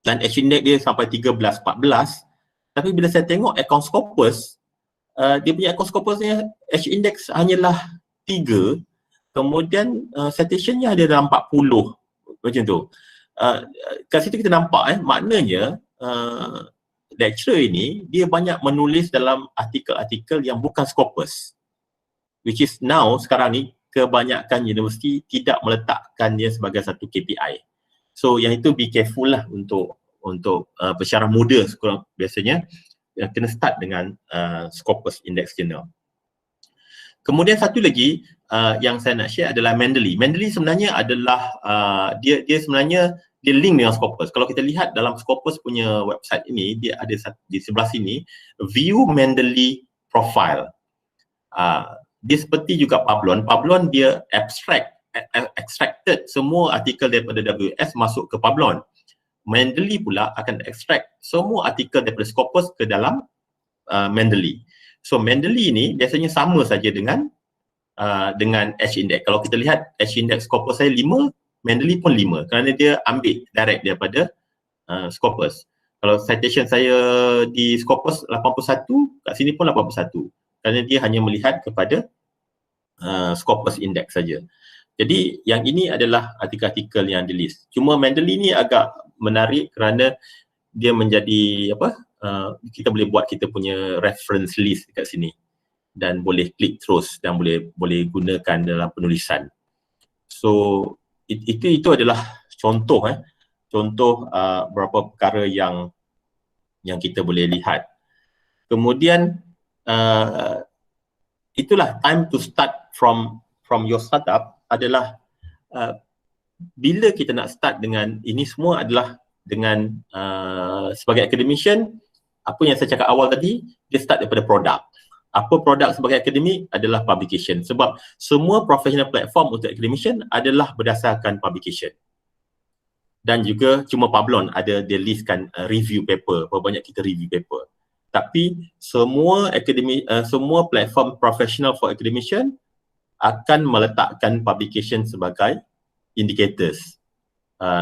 dan H-index dia sampai 13, 14, tapi bila saya tengok account Scopus, dia punya account Scopus ni H-index hanyalah 3, kemudian citationnya ada dalam 40 macam tu. Kat situ kita nampak maknanya lecturer ini dia banyak menulis dalam artikel-artikel yang bukan Scopus, which is now sekarang ni kebanyakan universiti tidak meletakkannya sebagai satu KPI. So yang itu be careful lah untuk pensyarah muda biasanya kena start dengan Scopus Index Journal. Kemudian satu lagi yang saya nak share adalah Mendeley. Mendeley sebenarnya adalah dia sebenarnya dia link dengan Scopus. Kalau kita lihat dalam Scopus punya website ini, dia ada di sebelah sini view Mendeley profile. Dia seperti juga Publon. Publon dia extracted semua artikel daripada WS masuk ke Publon. Mendeley pula akan extract semua artikel daripada Scopus ke dalam Mendeley. So Mendeley ni biasanya sama saja dengan H-index. Kalau kita lihat H-index Scopus saya 5, Mendeley pun 5, kerana dia ambil direct daripada Scopus. Kalau citation saya di Scopus 81, kat sini pun 81. Kerana dia hanya melihat kepada Scopus Index saja. Jadi yang ini adalah artikel-artikel yang di list. Cuma Mendeley ni agak menarik kerana dia menjadi kita boleh buat kita punya reference list dekat sini dan boleh klik terus dan boleh gunakan dalam penulisan. So itu adalah contoh beberapa perkara yang kita boleh lihat. Kemudian itulah time to start from your startup adalah bila kita nak start dengan ini semua adalah dengan sebagai academician, apa yang saya cakap awal tadi, dia start daripada produk. Apa produk sebagai akademik adalah publication, sebab semua professional platform untuk academician adalah berdasarkan publication. Dan juga cuma Pablon ada dia listkan review paper, berapa banyak kita review paper. Tapi semua semua platform professional for academician akan meletakkan publication sebagai indicators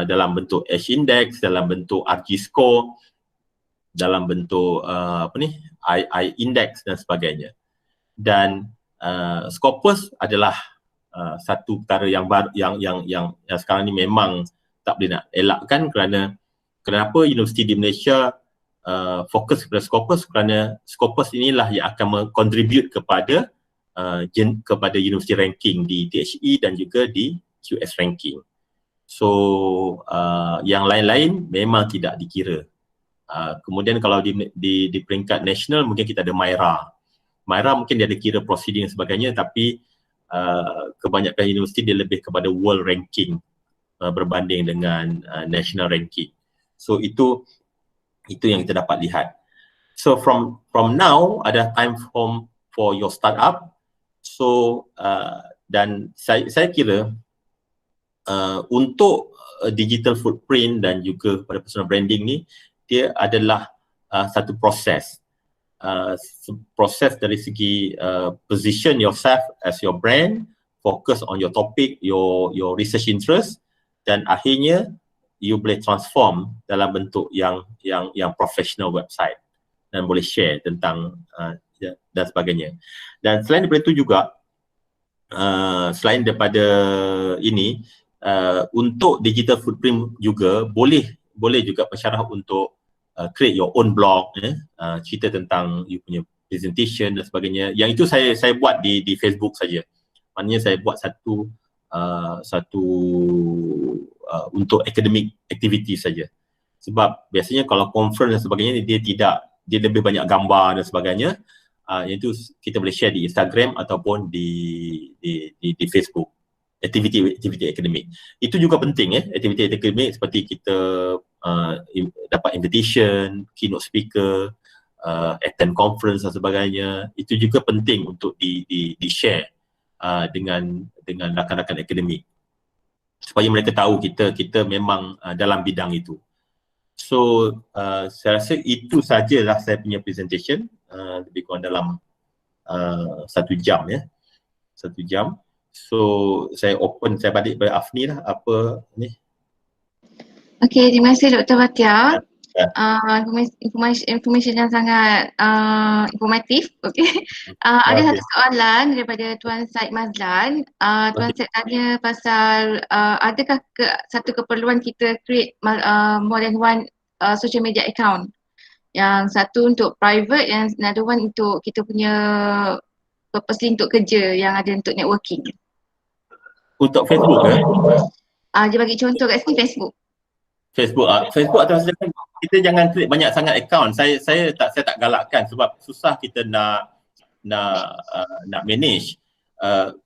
dalam bentuk H-index, dalam bentuk RG score, dalam bentuk I-index dan sebagainya. Dan Scopus adalah satu perkara yang baru, yang sekarang ni memang tak boleh nak elakkan, kerana kenapa universiti di Malaysia fokus kepada Scopus, kerana Scopus inilah yang akan contribute kepada universiti ranking di THE dan juga di QS ranking. So yang lain-lain memang tidak dikira. Kemudian kalau di peringkat nasional mungkin kita ada MyRA. MyRA mungkin dia ada kira proceeding dan sebagainya, tapi kebanyakan universiti dia lebih kepada world ranking berbanding dengan national ranking. So itu yang kita dapat lihat. So from now ada time for your startup. So dan saya kira untuk digital footprint dan juga pada personal branding ni, dia adalah satu proses. Proses dari segi position yourself as your brand, focus on your topic, your research interest, dan akhirnya you boleh transform dalam bentuk yang professional website dan boleh share tentang dan sebagainya. Dan selain daripada itu juga, selain daripada ini, untuk digital footprint juga boleh juga pensyarah untuk create your own blog, cerita tentang you punya presentation dan sebagainya. Yang itu saya buat di Facebook saja. Maknanya saya buat satu untuk academic activity saja. Sebab biasanya kalau conference dan sebagainya dia lebih banyak gambar dan sebagainya. Yang itu kita boleh share di Instagram ataupun di Facebook. Aktiviti akademik. Itu juga penting aktiviti akademik, seperti kita dapat invitation, keynote speaker, attend conference dan sebagainya. Itu juga penting untuk di-share dengan rakan-rakan akademik, supaya mereka tahu kita memang dalam bidang itu. So saya rasa itu sajalah saya punya presentation, lebih kurang dalam 1 jam 1 jam. So saya balik kepada Afni lah, apa ni. Okey, terima kasih Dr. Fathia. Information yang sangat informatif. Okey. Ada satu soalan daripada Tuan Said Mazlan. Tuan Said tanya pasal adakah satu keperluan kita create more than one social media account. Yang satu untuk private, yang another one untuk kita punya purposely untuk kerja, yang ada untuk networking. Untuk Facebook Dia bagi contoh kat sini Facebook. Facebook atau kita jangan create banyak sangat account. Saya tak galakkan, sebab susah kita nak manage.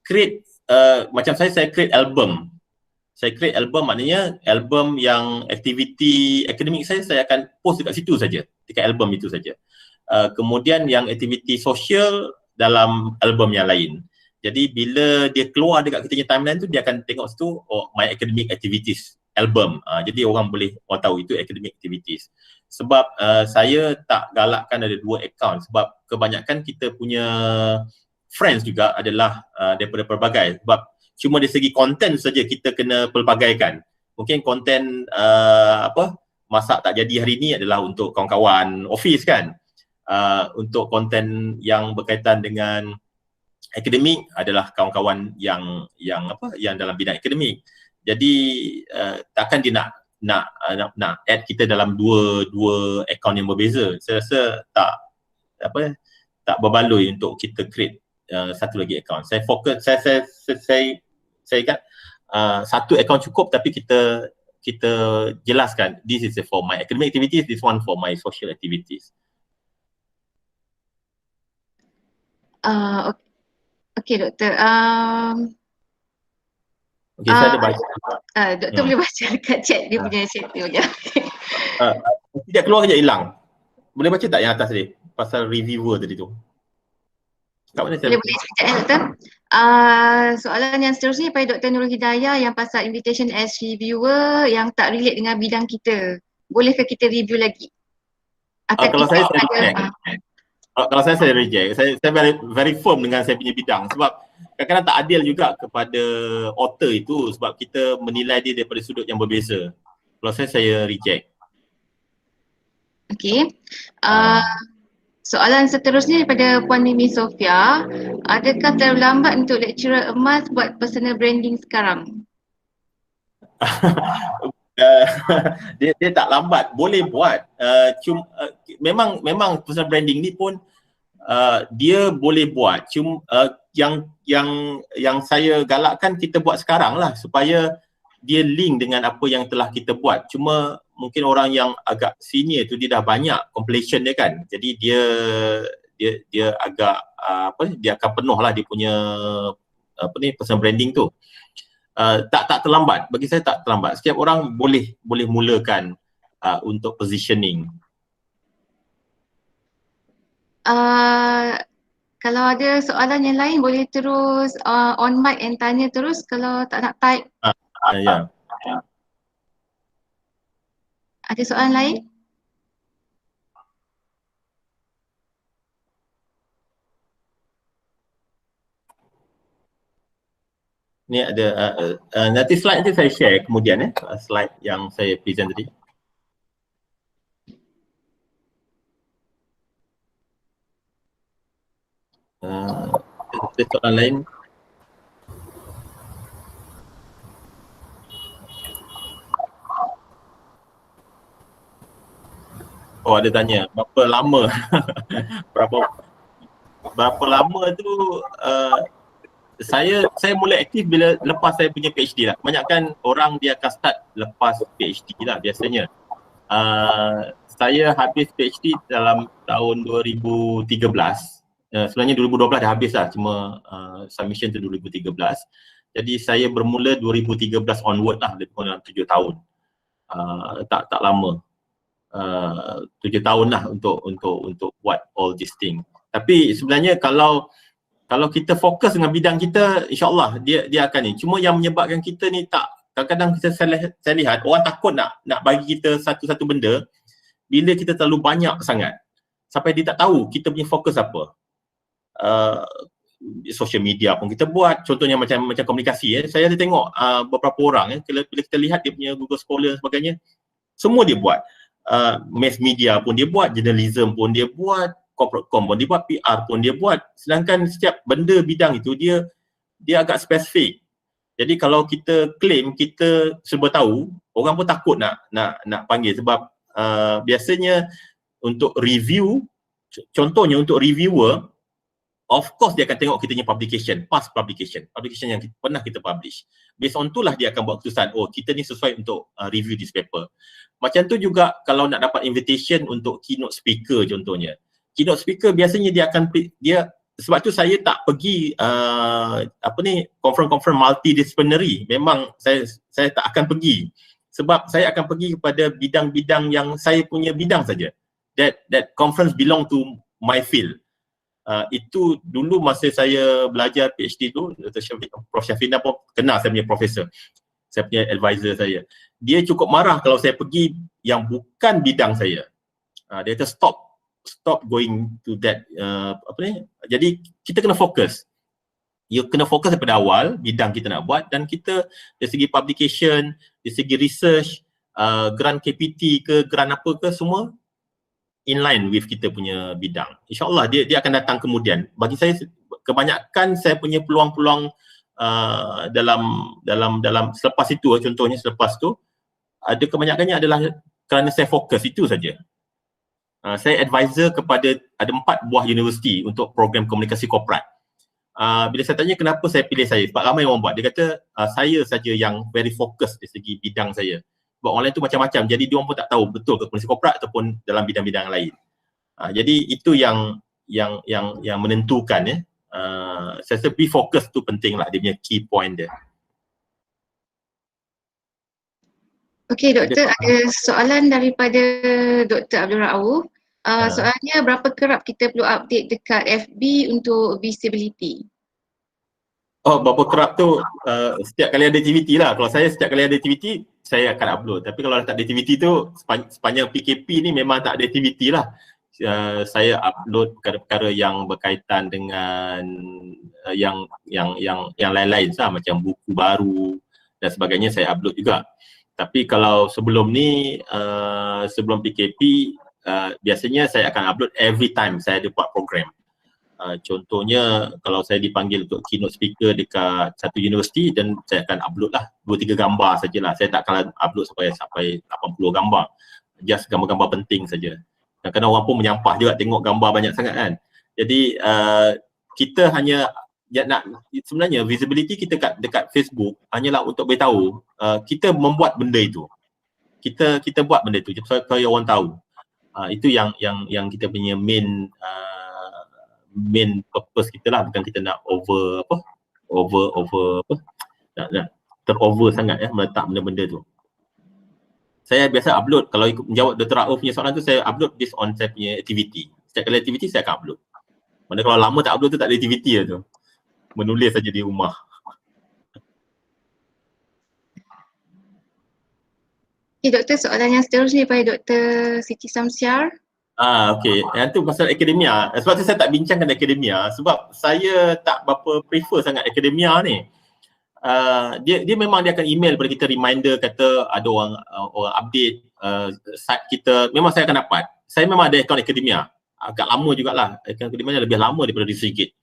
Create macam saya create album. Saya create album, maknanya album yang aktiviti akademik saya akan post dekat situ saja, dekat album itu saja. Kemudian yang aktiviti sosial dalam album yang lain. Jadi bila dia keluar dekat kita punya timeline tu, dia akan tengok situ, my academic activities album. Jadi orang tahu itu academic activities. Sebab saya tak galakkan ada 2 account, sebab kebanyakan kita punya friends juga adalah daripada pelbagai. Sebab cuma dari segi konten saja kita kena pelbagaikan. Mungkin konten masak tak jadi hari ni adalah untuk kawan-kawan office kan. Untuk konten yang berkaitan dengan akademik adalah kawan-kawan yang dalam bidang akademik. Jadi takkan dia nak add kita dalam dua akaun yang berbeza. Saya rasa tak berbaloi untuk kita create satu lagi akaun. Saya fokus, saya ingat satu akaun cukup, tapi kita jelaskan this is for my academic activities, this one for my social activities. Okey Doktor. Okey, saya ada baca. Doktor boleh baca dekat chat dia punya chat tu je. Tidak keluar kejap hilang. Boleh baca tak yang atas tadi? Pasal reviewer tadi tu. Kat mana saya? Boleh sekejap Doktor. Soalan yang seterusnya daripada Dr. Nurul Hidayah yang pasal invitation as reviewer yang tak relate dengan bidang kita. Bolehkah kita review lagi? Kalau saya reject. Kalau saya reject. Saya very firm dengan saya punya bidang, sebab kadang-kadang tak adil juga kepada author itu, sebab kita menilai dia daripada sudut yang berbeza. Kalau saya reject. Okey. Soalan seterusnya daripada Puan Mimi Sofia. Adakah terlalu lambat untuk lecturer emas buat personal branding sekarang? Dia tak lambat, boleh buat. Memang personal branding ni pun dia boleh buat. Cuma yang saya galakkan kita buat sekarang lah, supaya dia link dengan apa yang telah kita buat. Cuma mungkin orang yang agak senior tu dia dah banyak completion dia kan. Jadi dia agak dia akan penuh lah dia punya personal branding tu. Tak terlambat. Bagi saya tak terlambat. Setiap orang boleh mulakan untuk positioning. Kalau ada soalan yang lain boleh terus on mic and tanya terus kalau tak nak type. Ya. Ada soalan lain? Ni ada nanti slide nanti saya share kemudian slide yang saya present tadi. Ada soalan lain? Oh, ada tanya berapa lama berapa lama tu saya mula aktif bila lepas saya punya PhD lah. Kebanyakan orang dia akan start lepas PhD lah biasanya. Saya habis PhD dalam tahun 2013. Sebenarnya 2012 dah habis lah, cuma submission tu 2013. Jadi saya bermula 2013 onward lah, lebih kurang 7 tahun. Tak lama. 7 tahun lah untuk buat all this thing. Tapi sebenarnya kalau kita fokus dengan bidang kita, insyaAllah dia akan ni. Cuma yang menyebabkan kita ni kadang-kadang saya lihat orang takut nak bagi kita satu benda bila kita terlalu banyak sangat sampai dia tak tahu kita punya fokus apa. Social media pun kita buat, contohnya macam komunikasi saya ada tengok beberapa orang bila kita lihat dia punya Google Scholar dan sebagainya, semua dia buat. Mass media pun dia buat, journalism pun dia buat, corporate com pun dia buat, PR pun dia buat. Sedangkan setiap benda bidang itu dia agak spesifik. Jadi kalau kita claim kita serba tahu, orang pun takut nak panggil, sebab biasanya untuk review, contohnya untuk reviewer, of course dia akan tengok kita punya past publication yang pernah kita publish. Based on itulah dia akan buat keputusan, oh kita ni sesuai untuk review this paper. Macam tu juga kalau nak dapat invitation untuk keynote speaker contohnya. Keynote speaker biasanya sebab tu saya tak pergi conference multidisciplinary. Memang saya tak akan pergi. Sebab saya akan pergi kepada bidang-bidang yang saya punya bidang saja. That conference belong to my field. Itu dulu masa saya belajar PhD tu, Prof. Syafina pun kenal saya punya profesor, saya punya advisor saya. Dia cukup marah kalau saya pergi yang bukan bidang saya. Dia kata stop going to that Jadi kita kena fokus. You kena fokus daripada awal bidang kita nak buat, dan kita dari segi publication, dari segi research, grant KPT ke grant apa ke semua in line with kita punya bidang. InsyaAllah dia akan datang kemudian. Bagi saya kebanyakan saya punya peluang-peluang dalam selepas itu, contohnya selepas tu ada kebanyakannya adalah kerana saya fokus itu saja. Saya advisor kepada ada 4 buah universiti untuk program komunikasi korporat. Bila saya tanya kenapa saya pilih saya, sebab ramai orang buat, dia kata saya saja yang very fokus dari segi bidang saya. Sebab orang lain tu macam-macam, jadi dia orang pun tak tahu betul ke komunikasi korporat ataupun dalam bidang-bidang lain. Jadi itu yang menentukan ya. Saya rasa be fokus tu penting lah, dia punya key point dia. Okey doktor, ada soalan daripada Dr. Abdul Rauf. Soalannya, berapa kerap kita perlu update dekat FB untuk visibility? Oh, berapa kerap tu setiap kali ada aktiviti lah. Kalau saya setiap kali ada aktiviti saya akan upload. Tapi kalau tak ada aktiviti tu sepanjang PKP ni memang tak ada aktiviti lah. Saya upload perkara-perkara yang berkaitan dengan yang lain-lain lah, macam buku baru dan sebagainya saya upload juga. Tapi kalau sebelum ni, sebelum PKP, biasanya saya akan upload every time saya ada buat program. Contohnya kalau saya dipanggil untuk keynote speaker dekat satu universiti, dan saya akan upload lah 2-3 gambar sajalah. Saya tak akan upload sampai 80 gambar. Just gambar-gambar penting saja. Kadang-kadang orang pun menyampah juga tengok gambar banyak sangat kan. Jadi kita hanya sebenarnya visibility kita dekat Facebook hanyalah untuk beritahu kita membuat benda itu. Kita buat benda itu supaya orang tahu. Itu yang kita punya main purpose kita lah, bukan kita nak nak terover sangat ya meletak benda-benda tu. Saya biasa upload, kalau menjawab Dr. Rauf punya soalan tu, saya upload based on saya punya aktiviti. Setiap kali aktiviti saya akan upload. Mana kalau lama tak upload tu tak ada aktiviti lah tu. Menulis saja di rumah. Okay, doktor, soalan yang seterusnya daripada Dr. Siti Samsiar. Okey. Yang tu pasal akademia. Sebab tu saya tak bincangkan akademia sebab saya tak berapa prefer sangat akademia ni. Dia memang dia akan email kepada kita reminder, kata ada orang update site kita, memang saya akan dapat. Saya memang ada akaun akademia. Agak lama jugalah. Akaun akademia lebih lama daripada Researchgate.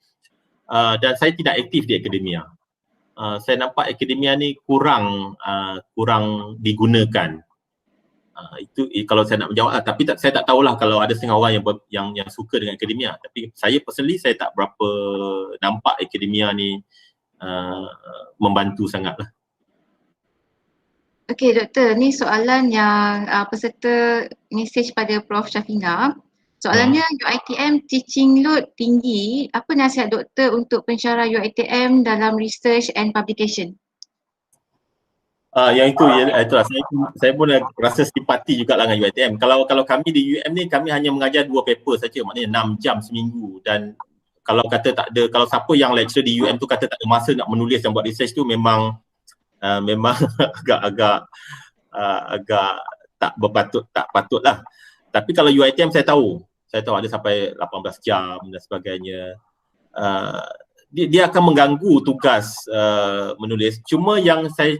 Dan saya tidak aktif di akademia. Saya nampak akademia ni kurang digunakan. Itu kalau saya nak menjawab lah. Tapi saya tak tahulah kalau ada setengah orang yang suka dengan akademia. Tapi saya personally saya tak berapa nampak akademia ni membantu sangatlah. Okey doktor, ni soalan yang peserta mesej pada Prof Syafina. Soalannya, UiTM teaching load tinggi, apa nasihat doktor untuk pensyarah UiTM dalam research and publication? Yang itulah saya pun rasa simpati jugalah dengan UiTM. Kalau kami di UM ni, kami hanya mengajar 2 paper saja, maknanya 6 jam seminggu. Dan kalau kata tak ada, kalau siapa yang lecturer di UM tu kata tak ada masa nak menulis dan buat research tu, memang agak tak patut lah. Tapi kalau UiTM saya tahu ada sampai 18 jam dan sebagainya. Dia akan mengganggu tugas menulis. Cuma yang saya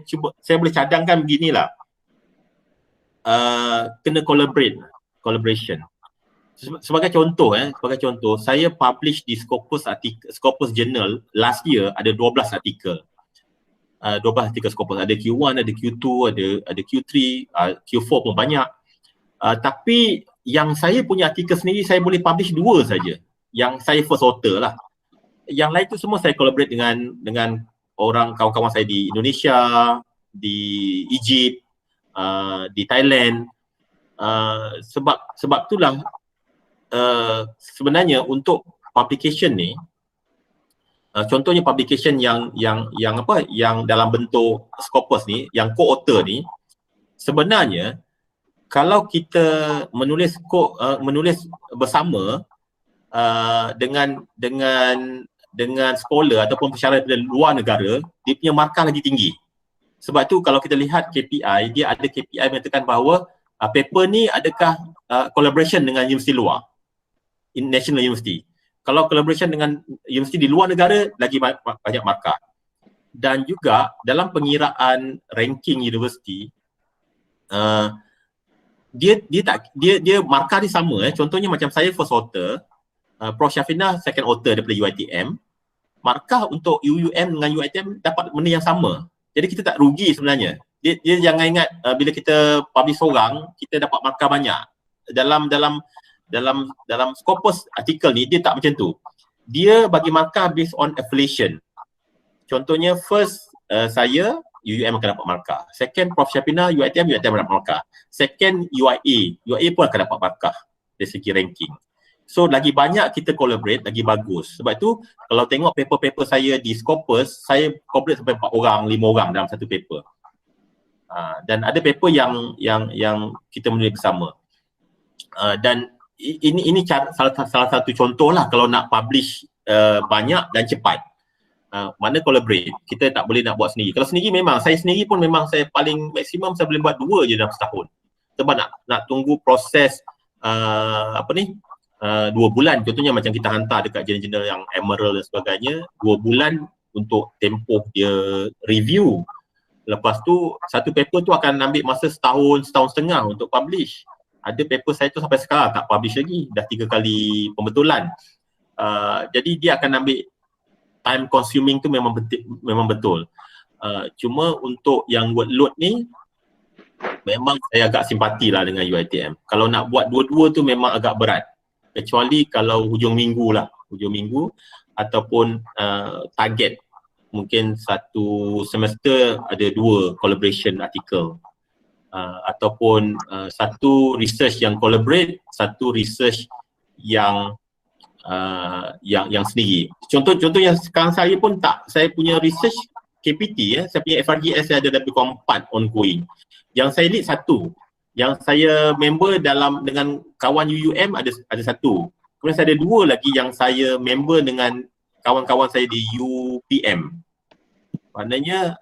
boleh cadangkan beginilah. Kena collaboration. Sebagai contoh, saya publish di Scopus Journal last year ada 12 artikel. 12 artikel Scopus, ada Q1, ada Q2, ada Q3, Q4 pun banyak. Tapi yang saya punya artikel sendiri saya boleh publish 2 saja. Yang saya first author lah. Yang lain tu semua saya collaborate dengan kawan-kawan saya di Indonesia, di Egypt, di Thailand. Sebab itulah sebenarnya untuk publication ni, contohnya publication yang dalam bentuk Scopus ni, yang co-author ni, sebenarnya kalau kita menulis bersama dengan scholar ataupun pensyarah dari luar negara, dia punya markah lagi tinggi. Sebab tu kalau kita lihat KPI, dia ada KPI mengatakan bahawa paper ni adakah collaboration dengan universiti luar, national university. Kalau collaboration dengan universiti di luar negara, lagi banyak markah. Dan juga dalam pengiraan ranking universiti, dia markah dia sama. Contohnya macam saya first author, Prof Syafina second author daripada UiTM. Markah untuk UUM dengan UiTM dapat benda yang sama. Jadi kita tak rugi sebenarnya. Dia jangan ingat bila kita publish seorang, kita dapat markah banyak. Dalam Scopus artikel ni dia tak macam tu. Dia bagi markah based on affiliation. Contohnya first saya UUM akan dapat markah. Second Prof Syafina UiTM dapat markah. Second UIA pun akan dapat markah dari segi ranking. So lagi banyak kita collaborate, lagi bagus. Sebab tu kalau tengok paper-paper saya di Scopus, saya collaborate sampai 4 orang, 5 orang dalam satu paper. Dan ada paper yang kita menulis bersama. Dan ini salah satu contoh lah kalau nak publish banyak dan cepat. Mana collaborate, kita tak boleh nak buat sendiri. Kalau sendiri memang, saya sendiri pun memang saya paling maksimum saya boleh buat 2 je dalam setahun. Sebab nak tunggu proses 2 bulan, contohnya macam kita hantar dekat jurnal-jurnal yang Emerald dan sebagainya, 2 bulan untuk tempoh dia review. Lepas tu satu paper tu akan ambil masa setahun setengah untuk publish. Ada paper saya tu sampai sekarang tak publish lagi, dah 3 kali pembetulan. Jadi dia akan ambil time consuming tu memang betul. Cuma untuk yang workload ni memang saya agak simpati lah dengan UiTM. Kalau nak buat dua-dua tu memang agak berat. Kecuali kalau hujung minggu ataupun target. Mungkin satu semester ada 2 collaboration artikel. Ataupun satu research yang collaborate, satu research yang sendiri. Contoh yang sekarang saya pun saya punya research KPT, saya punya FRGS saya ada lebih kurang 4 ongoing. Yang saya lead 1. Yang saya member dengan kawan UUM ada 1. Kemudian saya ada 2 lagi yang saya member dengan kawan-kawan saya di UPM. Maknanya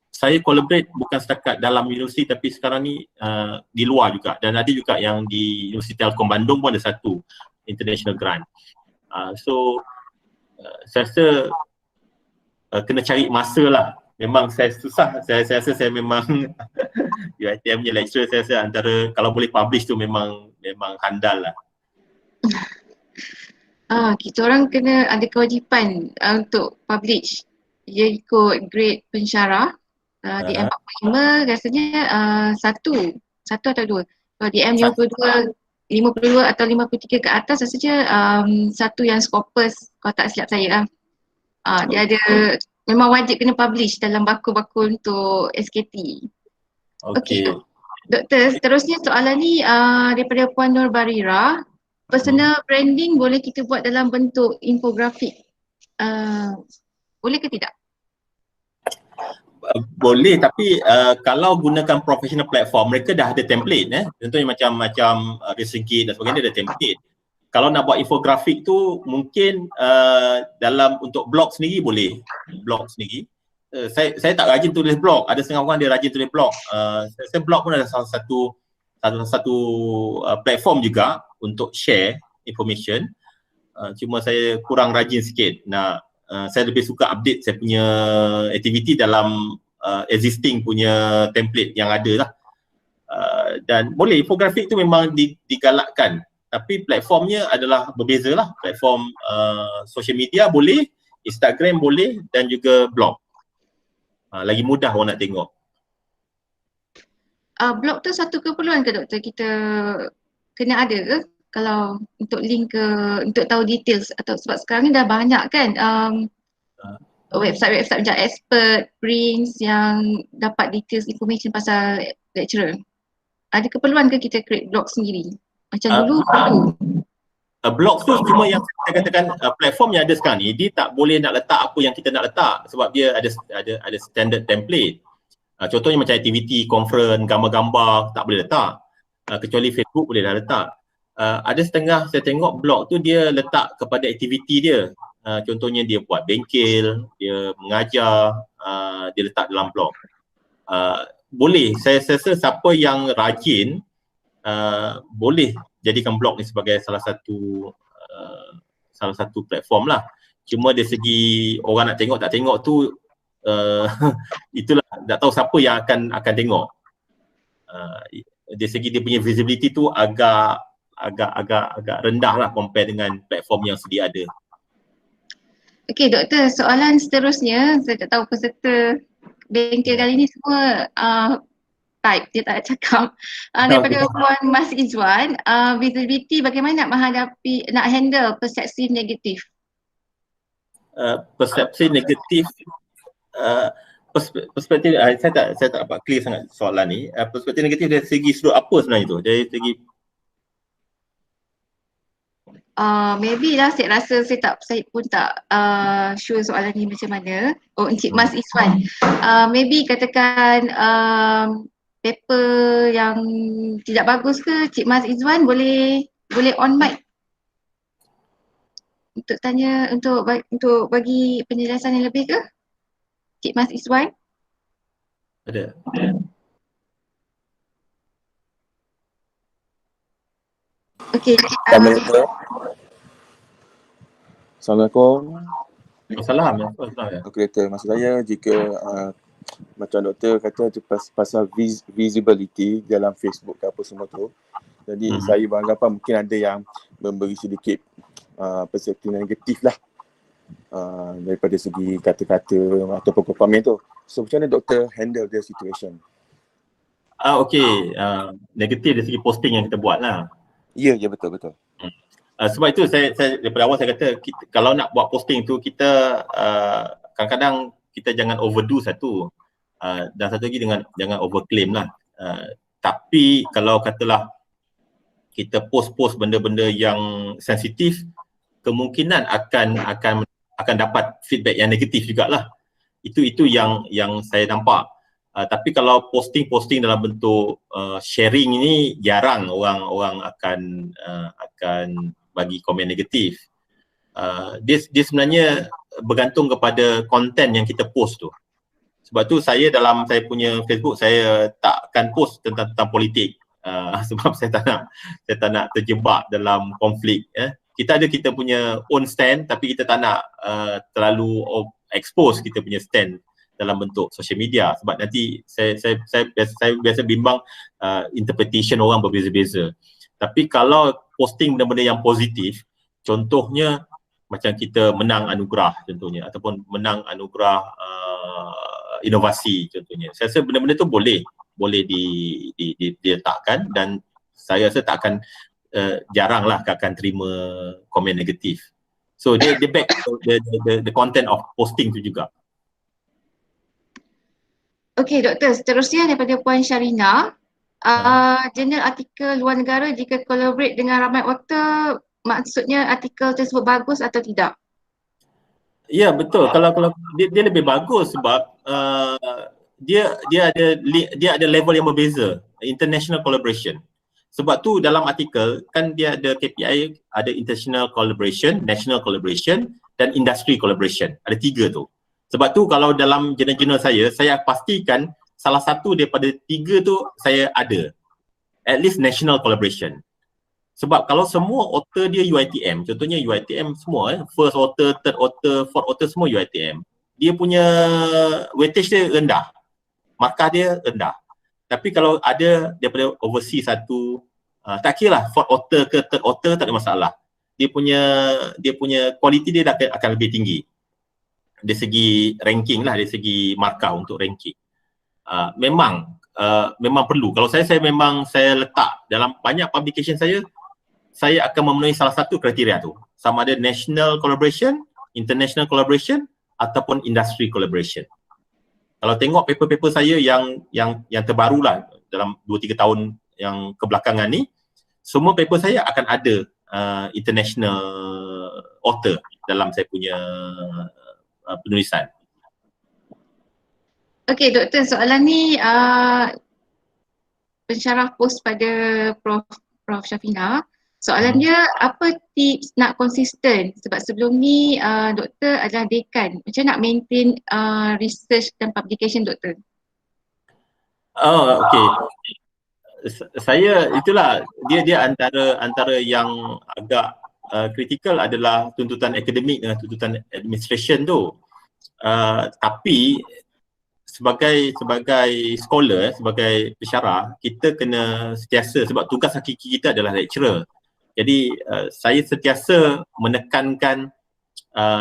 saya collaborate bukan setakat dalam universiti tapi sekarang ni di luar juga. Dan ada juga yang di Universiti Telkom Bandung pun ada 1 international grant. Saya rasa kena cari masa lah. Memang saya susah, saya rasa saya memang UiTM punya lecturer saya rasa antara kalau boleh publish tu memang handal lah. Kita orang kena ada kewajipan untuk publish. Dia ikut grade pensyarah. Di M45 rasanya 1 atau 2. Kalau di M52 atau 53 ke atas rasanya 1 yang Scopus kalau tak silap saya lah. Dia ada memang wajib kena publish dalam baku-baku untuk SKT. Okey. Doktor, seterusnya soalan ni daripada Puan Nur Barira. Personal branding boleh kita buat dalam bentuk infografik. Boleh ke tidak? Boleh, tapi kalau gunakan professional platform, mereka dah ada template. Contohnya macam Researchgate dan sebagainya ada template. Kalau nak buat infografik tu mungkin dalam untuk blog sendiri boleh. Blog sendiri. Saya tak rajin tulis blog. Ada setengah orang dia rajin tulis blog. Saya blog pun ada salah satu platform juga untuk share information. Cuma saya kurang rajin sikit. Saya lebih suka update saya punya aktiviti dalam existing punya template yang ada lah. Dan boleh, infografik tu memang digalakkan. Tapi platformnya adalah berbeza lah. Platform social media boleh, Instagram boleh dan juga blog. Lagi mudah orang nak tengok. Blog tu satu keperluan ke doktor kita kena ada ke? Kalau untuk link ke, untuk tahu details atau sebab sekarang ni dah banyak kan website-website macam Expert, Prince yang dapat details information pasal lecturer. Ada keperluan ke kita create blog sendiri? Macam dulu perlu. Blog tu cuma yang saya katakan platform yang ada sekarang ni dia tak boleh nak letak apa yang kita nak letak sebab dia ada standard template. Contohnya macam aktiviti, conference, gambar-gambar tak boleh letak. Kecuali Facebook boleh dah letak. Ada setengah saya tengok blog tu dia letak kepada aktiviti dia. Contohnya dia buat bengkel, dia mengajar, dia letak dalam blog. Boleh, saya rasa siapa yang rajin boleh jadikan blog ni sebagai salah satu platform lah. Cuma dari segi orang nak tengok tak tengok tu itulah tak tahu siapa yang akan tengok. Dari segi dia punya visibility tu agak rendah lah compare dengan platform yang sedia ada. Okey doktor, soalan seterusnya, saya tak tahu peserta bengkel kali ni semua type, dia tak cakap. Daripada Puan Mas Izwan, visibility bagaimana nak menghadapi, nak handle persepsi negatif? Persepsi negatif, perspektif saya tak dapat clear sangat soalan ni. Perspektif negatif dari segi sudut apa sebenarnya tu? Dari segi Maybe lah saya rasa saya pun tak sure soalan ni macam mana. Oh, Encik Mas Izwan. Maybe katakan paper yang tidak bagus ke, Encik Mas Izwan boleh on mic untuk tanya, untuk bagi penjelasan yang lebih ke? Encik Mas Izwan? ada. Okey. Assalamualaikum. Assalamualaikum. Okey doktor, maksud saya jika macam doktor kata tu pasal visibility dalam Facebook ke apa semua tu. Jadi saya beranggapan mungkin ada yang memberi sedikit persepsi negatif lah daripada segi kata-kata ataupun komen tu. So macam mana doktor handle the situation? Okey, negatif dari segi posting yang kita buat lah. Ya, betul. Sebab itu saya daripada awal saya kata kalau nak buat posting tu kita kadang-kadang kita jangan overdo satu, dan satu lagi jangan overclaim lah. Tapi kalau katalah kita post benda-benda yang sensitif, kemungkinan akan dapat feedback yang negatif jugalah. Itu yang saya nampak. Tapi kalau posting dalam bentuk sharing ini jarang orang akan bagi komen negatif. Dia sebenarnya bergantung kepada konten yang kita post tu. Sebab tu saya dalam saya punya Facebook saya takkan post tentang politik. Sebab saya tak nak terjebak dalam konflik. Kita punya own stand, tapi kita tak nak terlalu expose kita punya stand dalam bentuk social media, sebab nanti saya biasa bimbang interpretation orang berbeza-beza. Tapi kalau posting benda-benda yang positif, contohnya macam kita menang anugerah contohnya, ataupun menang anugerah inovasi contohnya, saya rasa benda-benda tu boleh diletakkan, dan saya rasa tak akan jaranglah akan terima komen negatif. So dia back to the content of posting tu juga. Okey doktor, seterusnya daripada Puan Syarina, jurnal artikel luar negara jika collaborate dengan ramai author, maksudnya artikel tersebut bagus atau tidak? Ya betul, kalau dia lebih bagus sebab dia ada level yang berbeza, international collaboration. Sebab tu dalam artikel kan dia ada KPI, ada international collaboration, national collaboration dan industry collaboration. Ada 3 tu. Sebab tu kalau dalam jurnal-jurnal saya pastikan salah satu daripada 3 tu saya ada. At least national collaboration. Sebab kalau semua author dia UiTM, contohnya UiTM semua, first author, third author, fourth author semua UiTM, dia punya weightage dia rendah, markah dia rendah. Tapi kalau ada daripada overseas satu, tak kira lah fourth author ke third author, tak ada masalah. Dia punya quality dia akan lebih tinggi dari segi ranking lah, dari segi markah untuk ranking. Memang perlu. Kalau saya memang saya letak dalam banyak publication saya akan memenuhi salah satu kriteria tu. Sama ada national collaboration, international collaboration ataupun industry collaboration. Kalau tengok paper-paper saya yang terbaru lah dalam 2-3 tahun yang kebelakangan ni, semua paper saya akan ada international author dalam saya punya penulisan. Okey doktor, soalan ni pensyarah post pada Prof Syafina. Soalan dia, apa tips nak konsisten? Sebab sebelum ni doktor adalah dekan. Macam nak maintain research dan publication doktor? Okey. Saya itulah dia antara yang agak kritikal adalah tuntutan akademik dengan tuntutan administration tu. Tapi sebagai scholar, sebagai pensyarah, kita kena sentiasa, sebab tugas hakiki kita adalah lecturer. Jadi saya sentiasa menekankan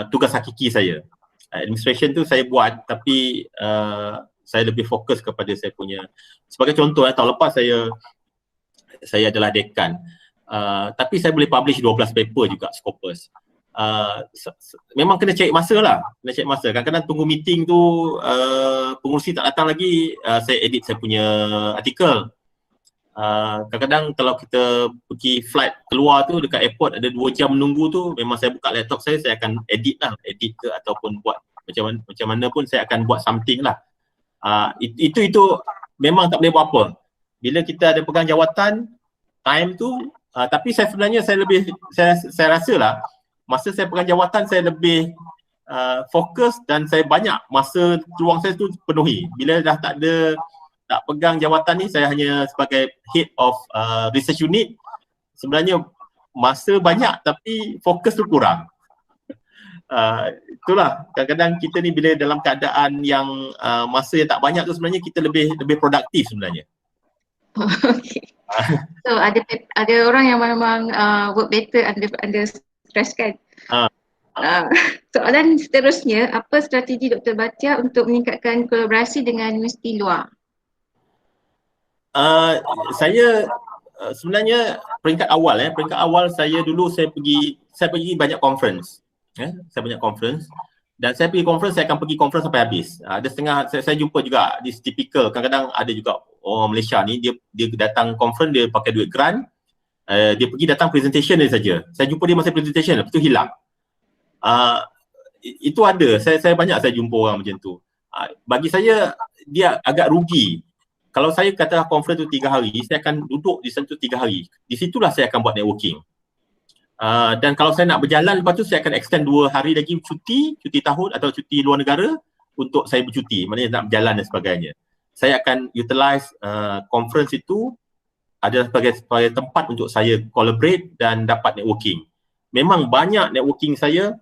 tugas hakiki saya. Administration tu saya buat, tapi saya lebih fokus kepada saya punya, sebagai contoh tahun lepas saya adalah dekan. Tapi saya boleh publish 12 paper juga Scopus. Memang kena cari masa lah, kena cari masa. Kadang-kadang tunggu meeting tu pengurusi tak datang lagi, saya edit saya punya artikel. Kadang-kadang kalau kita pergi flight keluar tu dekat airport ada 2 jam menunggu tu, memang saya buka laptop saya akan edit ke ataupun buat macam mana pun saya akan buat something lah. Itu memang tak boleh buat apa. Bila kita ada pegang jawatan, time tu, tapi saya sebenarnya saya rasa lah masa saya pegang jawatan saya lebih fokus dan saya banyak masa peluang saya tu penuhi. Bila dah tak pegang jawatan ni, saya hanya sebagai head of research unit, sebenarnya masa banyak tapi fokus tu kurang. Itulah kadang-kadang kita ni bila dalam keadaan yang masa yang tak banyak tu, sebenarnya kita lebih produktif sebenarnya. Okay. So ada orang yang memang work better under stress kan. Soalan seterusnya, apa strategi Dr. Bhatia untuk meningkatkan kolaborasi dengan universiti luar? Saya sebenarnya peringkat awal saya pergi banyak conference. Saya banyak conference dan saya pergi conference, saya akan pergi conference sampai habis. Ada setengah saya jumpa juga di typical, kadang-kadang ada juga orang Malaysia ni dia datang conference, dia pakai duit grant, dia pergi datang presentation dia saja. Saya jumpa dia masa presentation, lepas tu hilang. Itu ada, saya banyak saya jumpa orang macam tu. Bagi saya dia agak rugi. Kalau saya kata conference tu 3 hari, saya akan duduk di sana 3 hari. Di situlah saya akan buat networking. Dan kalau saya nak berjalan, lepas tu saya akan extend 2 hari lagi cuti tahun atau cuti luar negara untuk saya bercuti, maknanya nak berjalan dan sebagainya. Saya akan utilize conference itu adalah sebagai tempat untuk saya collaborate dan dapat networking. Memang banyak networking saya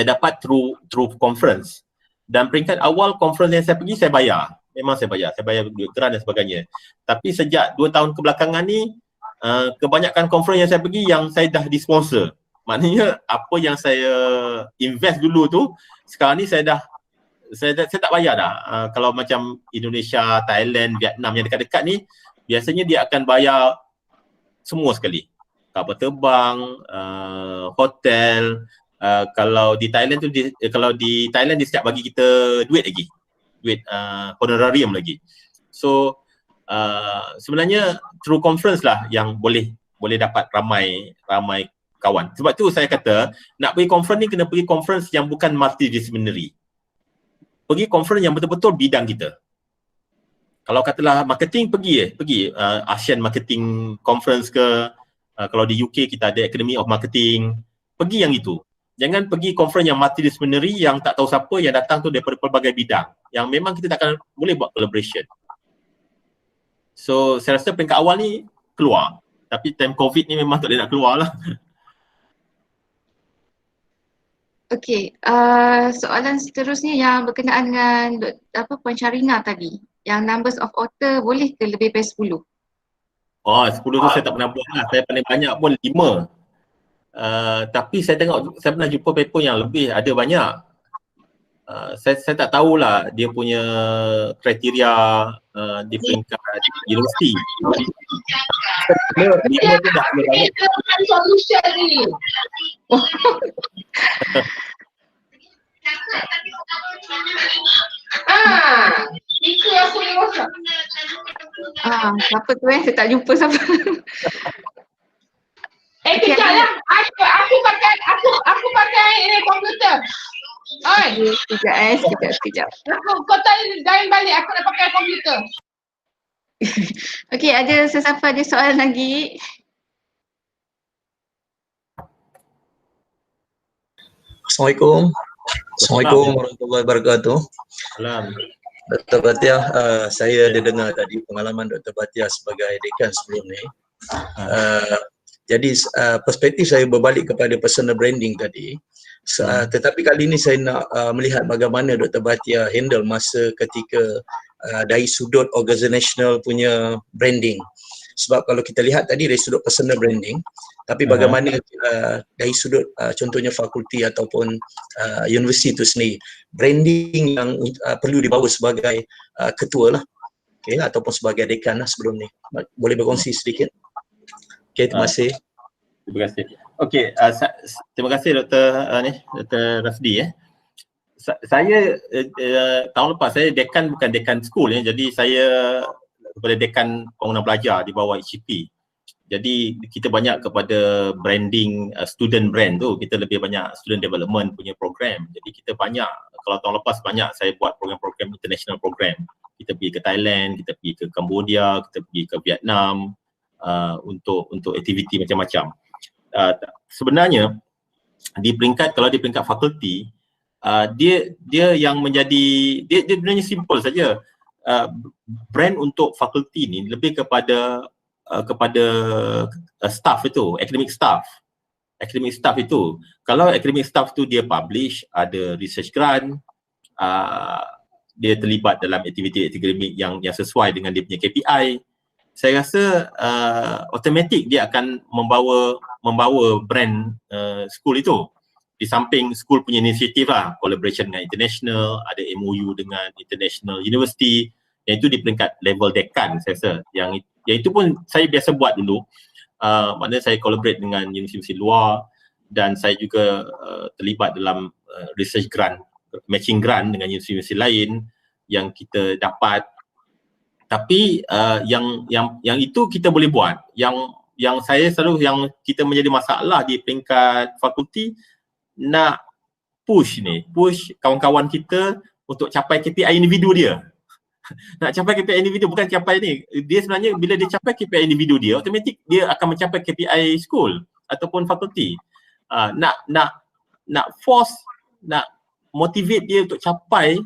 dapat through conference. Dan peringkat awal conference yang saya pergi, saya bayar. Memang saya bayar duit grant dan sebagainya. Tapi sejak 2 tahun kebelakangan ni, kebanyakan conference yang saya pergi yang saya dah disponsor. Maknanya apa yang saya invest dulu tu, sekarang ni saya tak bayar dah. Kalau macam Indonesia, Thailand, Vietnam yang dekat-dekat ni, biasanya dia akan bayar semua sekali. Kapal terbang, hotel. Kalau di Thailand tu, dia siap bagi kita duit lagi. Duit honorarium lagi. So sebenarnya through conference lah yang boleh dapat ramai kawan. Sebab tu saya kata nak pergi conference ni kena pergi conference yang bukan multidisciplinary. Pergi conference yang betul-betul bidang kita. Kalau katalah marketing, pergi Asian Marketing Conference ke, kalau di UK kita ada Academy of Marketing, pergi yang itu. Jangan pergi conference yang multidisciplinary yang tak tahu siapa yang datang tu daripada pelbagai bidang, yang memang kita tak akan boleh buat collaboration. So saya rasa peringkat awal ni keluar, tapi time COVID ni memang tak boleh nak keluar lah. Okey, soalan seterusnya yang berkenaan dengan Puan Syarina tadi, yang numbers of author boleh ke lebih daripada 10? 10 tu saya tak pernah buat lah, saya paling banyak pun 5. Tapi saya pernah jumpa paper yang lebih, ada banyak. Saya tak tahulah dia punya kriteria di peringkat universiti. Dia tu dah banyak. Solution ni. Itu aku ni rosak. Siapa tu saya tak jumpa siapa. Kejap lah. Aku pakai komputer. Oi. Sekejap. Kau tanya balik, aku nak pakai komputer. Okey, ada sesiapa ada soalan lagi? Assalamualaikum. Assalamualaikum warahmatullahi wabarakatuh. Salam. Dr. Bhatia, saya ada dengar tadi pengalaman Dr. Bhatia sebagai dekan sebelum ni. Jadi perspektif saya berbalik kepada personal branding tadi. Tetapi kali ini saya nak melihat bagaimana Dr. Bhatia handle masa ketika dari sudut organizational punya branding. Sebab kalau kita lihat tadi dari sudut personal branding, tapi bagaimana dari sudut contohnya fakulti ataupun universiti itu sendiri, branding yang perlu dibawa sebagai ketua lah, okay, ataupun sebagai dekan lah sebelum ni. Boleh berkongsi sedikit? Okay, terima kasih. Terima kasih. Okey, terima kasih Dr. Rafdi. Saya tahun lepas saya dekan bukan dekan school jadi saya kepada dekan bangunan pelajar di bawah HCP. Jadi kita banyak kepada branding student brand tu, kita lebih banyak student development punya program. Jadi kita banyak, kalau tahun lepas banyak saya buat program-program international program. Kita pergi ke Thailand, kita pergi ke Cambodia, kita pergi ke Vietnam untuk aktiviti macam-macam. Sebenarnya kalau di peringkat fakulti dia yang menjadi dia sebenarnya simple saja. Brand untuk fakulti ni lebih kepada staff itu, academic staff itu. Kalau academic staff tu dia publish, ada research grant, dia terlibat dalam aktiviti akademik yang sesuai dengan dia punya KPI, saya rasa automatik dia akan membawa brand school itu. Di samping school punya inisiatif lah, collaboration dengan international, ada MOU dengan international university, yang itu di peringkat level dekan saya rasa. Yang itu pun saya biasa buat dulu. Maknanya saya collaborate dengan universiti luar dan saya juga terlibat dalam research grant, matching grant dengan universiti lain yang kita dapat. Tapi yang itu kita boleh buat. Yang saya selalu yang kita menjadi masalah di peringkat fakulti, nak push kawan-kawan kita untuk capai KPI individu dia. Nak capai KPI individu, bukan capai ni. Dia sebenarnya bila dia capai KPI individu dia, automatik dia akan mencapai KPI school ataupun fakulti. Nak force, nak motivate dia untuk capai,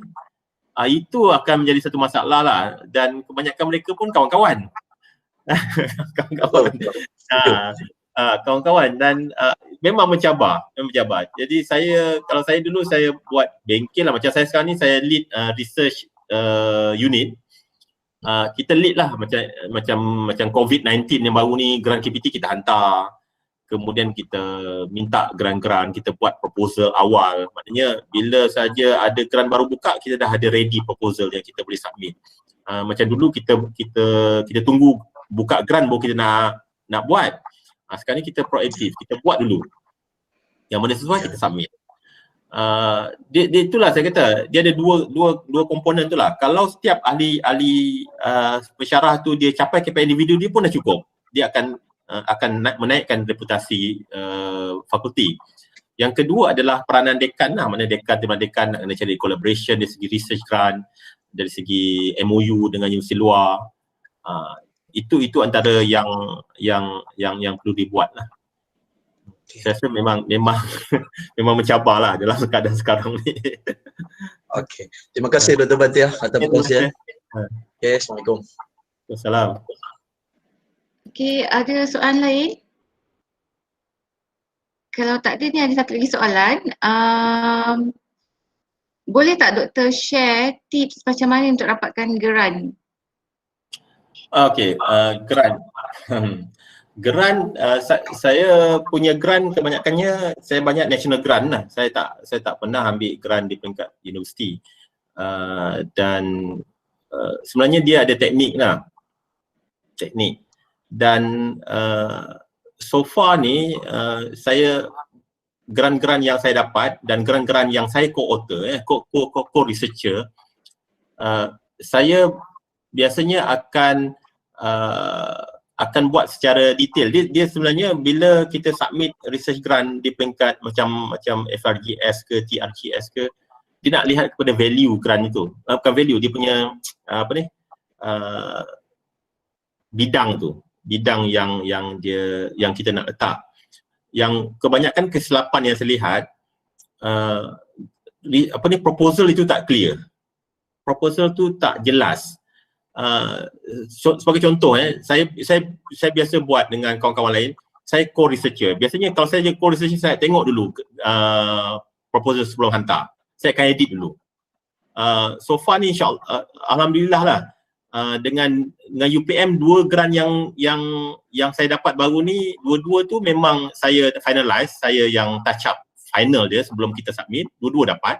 itu akan menjadi satu masalah lah. Dan kebanyakan mereka pun kawan-kawan. Kawan-kawan dan memang mencabar. Jadi kalau saya dulu saya buat bengkel lah, macam saya sekarang ni saya lead research unit. Kita lead lah macam COVID-19 yang baru ni, grant KPT kita hantar, kemudian kita minta grant-grant, kita buat proposal awal. Maknanya bila saja ada grant baru buka, kita dah ada ready proposal yang kita boleh submit. Macam dulu kita tunggu buka grant baru kita nak buat. Sekarang ni kita proaktif, kita buat dulu. Yang mana sesuai kita submit. Dia itulah saya kata, dia ada dua komponen tu lah. Kalau setiap ahli pensyarah tu dia capai KPI individu, dia pun dah cukup. Dia akan menaikkan reputasi fakulti. Yang kedua adalah peranan dekan lah. Mana dekan nak kena cari collaboration dari segi research grant, dari segi MOU dengan universiti luar. Itu antara yang perlu dibuat lah. Saya rasa memang memang mencabar lah dalam keadaan sekarang ni. Okey. Terima kasih Dr. Bhatia atas perkongsian. Okey, Assalamualaikum. Assalamualaikum. Okey, ada soalan lain? Kalau tak ada, ni ada satu lagi soalan. Boleh tak Doktor share tips macam mana untuk dapatkan grant? Okey, grant. Grant, saya punya grant kebanyakannya saya banyak national grant lah. Saya tak pernah ambil grant di peringkat universiti. Dan sebenarnya dia ada teknik lah. Dan so far ni saya grant-grant yang saya dapat dan grant-grant yang saya co-author, co-researcher, saya biasanya akan buat secara detail. Dia sebenarnya bila kita submit research grant di peringkat macam FRGS ke TRGS ke, dia nak lihat kepada value grant itu. Bukan value, dia punya bidang tu. Bidang yang kita nak letak. Yang kebanyakan kesilapan yang saya lihat, proposal itu tak clear. Proposal tu tak jelas. Sebagai contoh, saya biasa buat dengan kawan-kawan lain, saya co-researcher. Biasanya kalau saya jadi co-researcher, saya tengok dulu proposal sebelum hantar. Saya akan edit dulu. So far ni insyaAllah, alhamdulillah lah, dengan UPM 2 grant yang saya dapat baru ni, dua-dua tu memang saya finalize, saya yang touch up final dia sebelum kita submit, dua-dua dapat.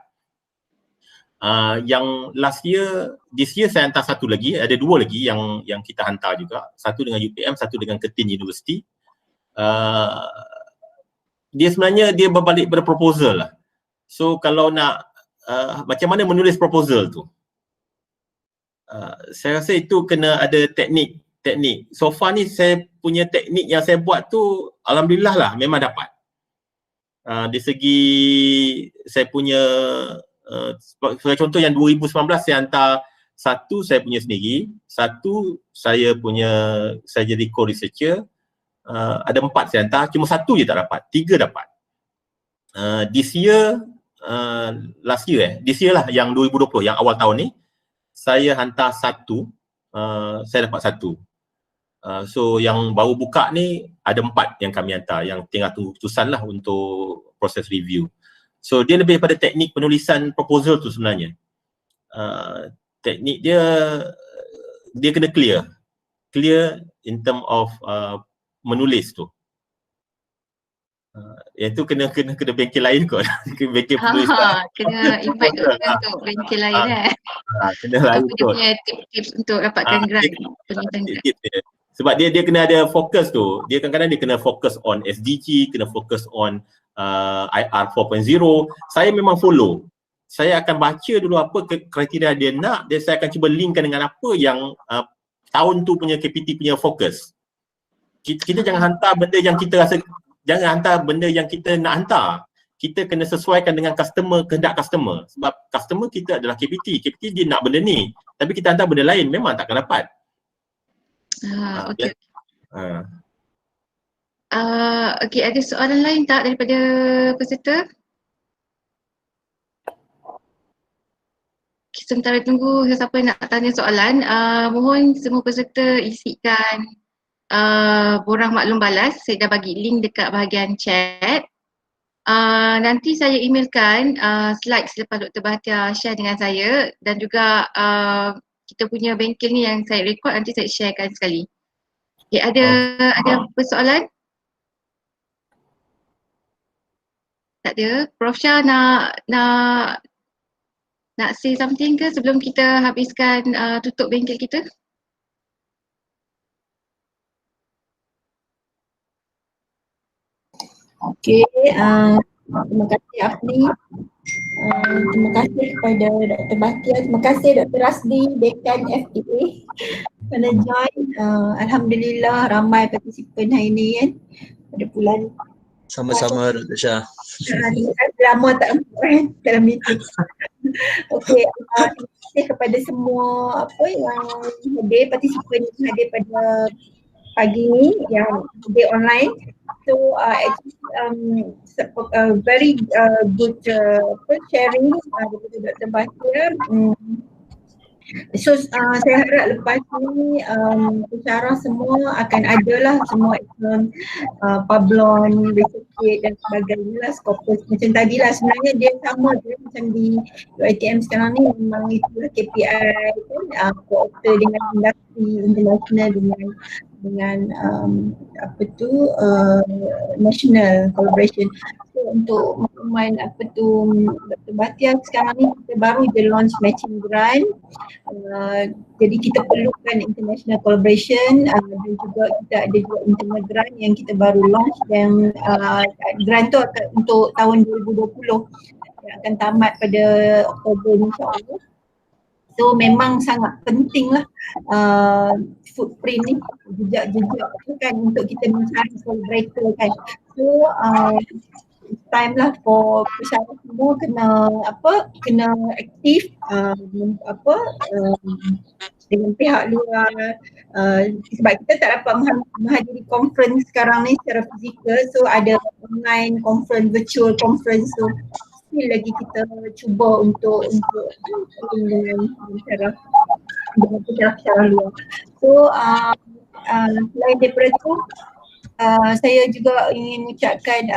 Yang last year, this year saya hantar satu lagi, ada 2 lagi yang kita hantar juga, satu dengan UPM, satu dengan Curtin University. Dia sebenarnya dia berbalik pada proposal lah. So kalau nak macam mana menulis proposal tu, saya rasa itu kena ada teknik. So far ni saya punya teknik yang saya buat tu alhamdulillah lah memang dapat. Dari segi saya punya sebagai contoh yang 2019 saya hantar satu saya punya sendiri, satu saya jadi co-researcher, ada 4 saya hantar, cuma 1 je tak dapat, 3 dapat. This year, last year this year lah yang 2020, yang awal tahun ni, saya hantar 1, saya dapat 1. So yang baru buka ni ada 4 yang kami hantar, yang tinggal tunggu keputusan lah untuk proses review. So dia lebih pada teknik penulisan proposal tu sebenarnya. Teknik dia kena clear in term of menulis tu. Itu kena bengkel lain kot. Bengkel penulis. Kena invite untuk bengkel lain kena lain apa dia kot. punya tips untuk dapatkan grant, penulisan grant. Sebab dia kena ada fokus tu. Dia kadang-kadang dia kena fokus on SDG, kena fokus on IR 4.0. Saya memang follow. Saya akan baca dulu apa kriteria dia nak, dan saya akan cuba linkkan dengan apa yang tahun tu punya KPT punya fokus. Kita jangan hantar benda yang kita rasa, jangan hantar benda yang kita nak hantar. Kita kena sesuaikan dengan customer, kehendak customer. Sebab customer kita adalah KPT. KPT dia nak benda ni. Tapi kita hantar benda lain, memang takkan dapat. Okey. Okey, ada soalan lain tak daripada peserta? Sementara tunggu siapa yang nak tanya soalan, mohon semua peserta isikan borang maklum balas. Saya dah bagi link dekat bahagian chat. Nanti saya emailkan slide selepas Dr. Bahtiar share dengan saya, dan juga kita punya bengkel ni yang saya record nanti saya sharekan sekali. Okay, ada persoalan? Tak ada. Prof Shah nak say something ke sebelum kita habiskan tutup bengkel kita? Okey, terima kasih Afni. Terima kasih kepada Dr. Bahtiar, terima kasih Dr. Rasdi, Dekan FTA kerana join. Alhamdulillah ramai partisipan hari ini kan pada bulan. Sama-sama Dr. Shah. Terima kasih, lama tak kan dalam meeting. Okey, terima kasih kepada semua yang hadir, partisipan yang hadir pada pagi ni yang hadir online. So very good sharing daripada Dr. Bahtiar. So saya harap lepas ni secara semua akan adalah semua pablon, research dan sebagainya lah, Scopus macam tadi lah. Sebenarnya dia sama je macam di UiTM sekarang ni, memang itulah KPI kan, co-opter dengan industri international dengan national collaboration. So untuk makluman Dr. Bahtiar, sekarang ni kita baru je launch matching grant. Jadi kita perlukan international collaboration, dan juga kita ada juga internal grant yang kita baru launch, yang grant tu akan untuk tahun 2020 yang akan tamat pada Oktober insyaAllah. So memang sangat penting lah footprint ni, jejak-jejak tu kan, untuk kita mencari collaborator kan. So time lah for pesara semua kena aktif dengan pihak luar, sebab kita tak dapat menghadiri conference sekarang ni secara fizikal. So ada online conference, virtual conference. So still lagi kita cuba untuk dengan cara luar. So selain daripada tu, saya juga ingin mengucapkan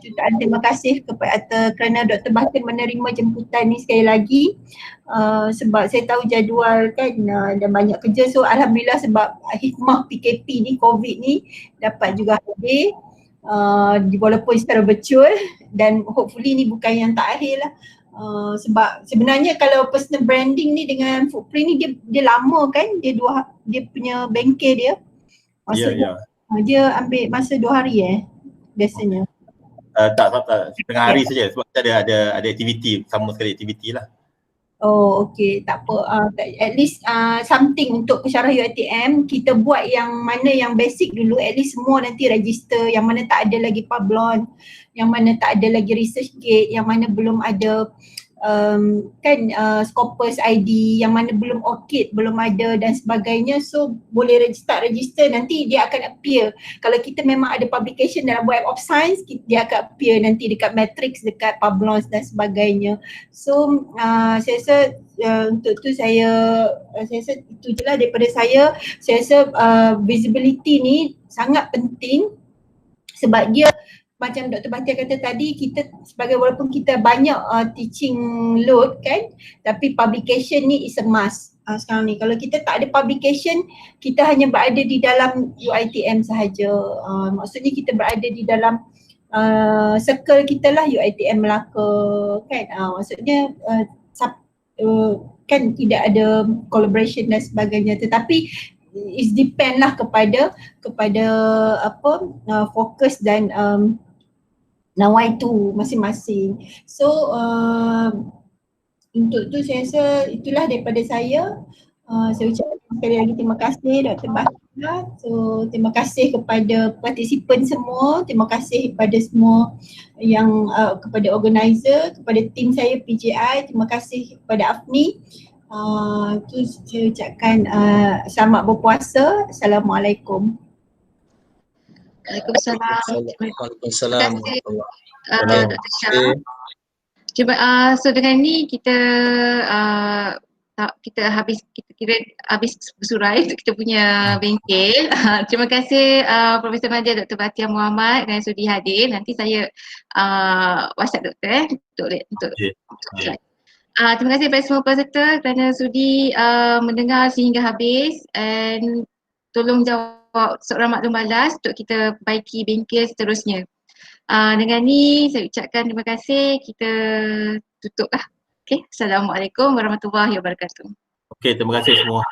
jutaan terima kasih kepada kerana Dr. Bahtiar menerima jemputan ni sekali lagi, sebab saya tahu jadual kan dan banyak kerja, so alhamdulillah sebab hikmah PKP ni, COVID ni dapat juga hadir walaupun secara virtual, dan hopefully ni bukan yang terakhir lah. Sebab sebenarnya kalau personal branding ni dengan footprint ni dia lama kan, dia punya bengkel dia maksudnya dia ambil masa 2 hari biasanya. Tak, setengah hari saja sebab kita ada aktiviti, sama sekali aktiviti lah. Oh okey, tak apa. At least something untuk pensyarah UiTM, kita buat yang mana yang basic dulu, at least semua nanti register, yang mana tak ada lagi Publon, yang mana tak ada lagi ResearchGate, yang mana belum ada Scopus ID, yang mana belum ORCID belum ada dan sebagainya. So boleh start register, nanti dia akan appear. Kalau kita memang ada publication dalam Web of Science, dia akan appear nanti dekat Matrix, dekat Publons dan sebagainya. So saya rasa untuk tu saya rasa itu je lah daripada saya. Saya rasa visibility ni sangat penting sebab dia macam Dr. Bahtiar kata tadi, kita sebagai walaupun kita banyak teaching load kan, tapi publication ni is a must sekarang ni. Kalau kita tak ada publication, kita hanya berada di dalam UiTM sahaja. Maksudnya kita berada di dalam circle kita lah, UiTM Melaka kan. Maksudnya kan tidak ada collaboration dan sebagainya, tetapi it depend lah kepada fokus dan nawai tu masing-masing. So untuk tu saya rasa itulah daripada saya. Saya ucapkan sekali lagi terima kasih Dr. Bahtiar. So terima kasih kepada participant semua, terima kasih kepada semua yang kepada organizer, kepada tim saya PJI, terima kasih kepada Afni. Tu saya ucapkan selamat berpuasa. Assalamualaikum. Waalaikumsalam. Waalaikumsalam. Dr. Syah. So dengan ni kita habis bersurai untuk kita punya bengkel. Terima kasih Profesor Madya Dr. Bahtiar Muhammad kerana sudi hadir. Nanti saya WhatsApp doktor untuk terima kasih kepada semua peserta kerana sudi mendengar sehingga habis, and tolong jawab soalan maklum balas untuk kita perbaiki bengkel seterusnya. Dengan ni saya ucapkan terima kasih, kita tutup lah. Okay, Assalamualaikum warahmatullahi wabarakatuh. Okey, terima kasih semua.